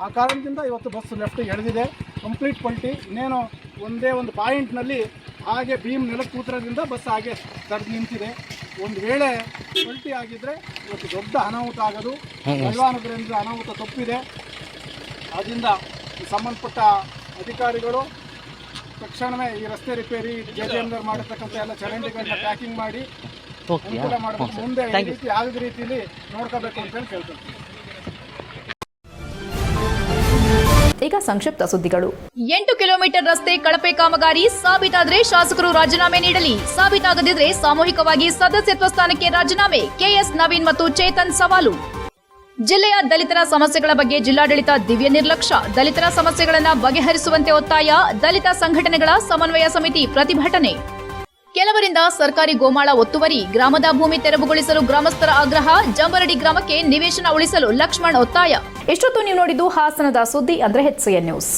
ಆ ಕಾರಣದಿಂದ ಇವತ್ತು ಬಸ್ ಲೆಫ್ಟಿಗೆ ಎಳೆದಿದೆ, ಕಂಪ್ಲೀಟ್ ಪಲ್ಟಿ. ಇನ್ನೇನು ಒಂದೇ ಒಂದು ಪಾಯಿಂಟ್ನಲ್ಲಿ ಹಾಗೆ ಬೀಮ್ ನೆಲಕ್ಕೆ ಕೂತ್ರೋದ್ರಿಂದ ಬಸ್ ಹಾಗೆ ತಡೆದು ನಿಂತಿದೆ. ಒಂದು ವೇಳೆ ಪಲ್ಟಿ ಆಗಿದ್ದರೆ ಇವತ್ತು ದೊಡ್ಡ ಅನಾಹುತ ಆಗೋದು. ದೈವಾನುಗ್ರಹದಿಂದ ಅನಾಹುತ ತಪ್ಪಿದೆ. ಆದ್ದರಿಂದ ಸಂಬಂಧಪಟ್ಟ ಅಧಿಕಾರಿಗಳು ತಕ್ಷಣವೇ ಈ ರಸ್ತೆ ರಿಪೇರಿ JJMನವ್ರು ಮಾಡಿರ್ತಕ್ಕಂಥ ಎಲ್ಲ ಚರಂಡಿಗಳನ್ನ ಪ್ಯಾಕಿಂಗ್ ಮಾಡಿ ಅನುಕೂಲ ಮಾಡಬೇಕು. ಮುಂದೆ ಈ ರೀತಿ ಯಾವುದೇ ರೀತಿಯಲ್ಲಿ ನೋಡ್ಕೋಬೇಕು ಅಂತ ಹೇಳಿ ಕೇಳ್ತೀನಿ. ಈಗ ಸಂಕ್ಷಿಪ್ತ ಸುದ್ದಿಗಳು. 8 ಕಿಲೋಮೀಟರ್ ರಸ್ತೆ ಕಳಪೆ ಕಾಮಗಾರಿ ಸಾಬೀತಾದರೆ ಶಾಸಕರು ರಾಜೀನಾಮೆ ನೀಡಲಿ, ಸಾಬೀತಾಗದಿದ್ರೆ ಸಾಮೂಹಿಕವಾಗಿ ಸದಸ್ಯತ್ವ ಸ್ಥಾನಕ್ಕೆ ರಾಜೀನಾಮೆ. KS ನವೀನ್ ಮತ್ತು ಚೇತನ್ ಸವಾಲು. ಜಿಲ್ಲೆಯ ದಲಿತರ ಸಮಸ್ಯೆಗಳ ಬಗ್ಗೆ ಜಿಲ್ಲಾಡಳಿತ ದಿವ್ಯ ನಿರ್ಲಕ್ಷ್ಯ, ದಲಿತರ ಸಮಸ್ಯೆಗಳನ್ನು ಬಗೆಹರಿಸುವಂತೆ ಒತ್ತಾಯ. ದಲಿತ ಸಂಘಟನೆಗಳ ಸಮನ್ವಯ ಸಮಿತಿ ಪ್ರತಿಭಟನೆ. ಕೆಲವರಿಂದ ಸರ್ಕಾರಿ ಗೋಮಾಳ ಒತ್ತುವರಿ, ಗ್ರಾಮದ ಭೂಮಿ ತೆರವುಗೊಳಿಸಲು ಗ್ರಾಮಸ್ಥರ ಆಗ್ರಹ. ಜಂಬರಡಿ ಗ್ರಾಮಕ್ಕೆ ನಿವೇಶನ ಉಳಿಸಲು ಲಕ್ಷ್ಮಣ್ ಒತ್ತಾಯ. ಇಷ್ಟೊತ್ತು ನೀವು ನೋಡಿದ್ದು ಹಾಸನದ ಸುದ್ದಿ ಅಂದ್ರೆ HCN ನ್ಯೂಸ್.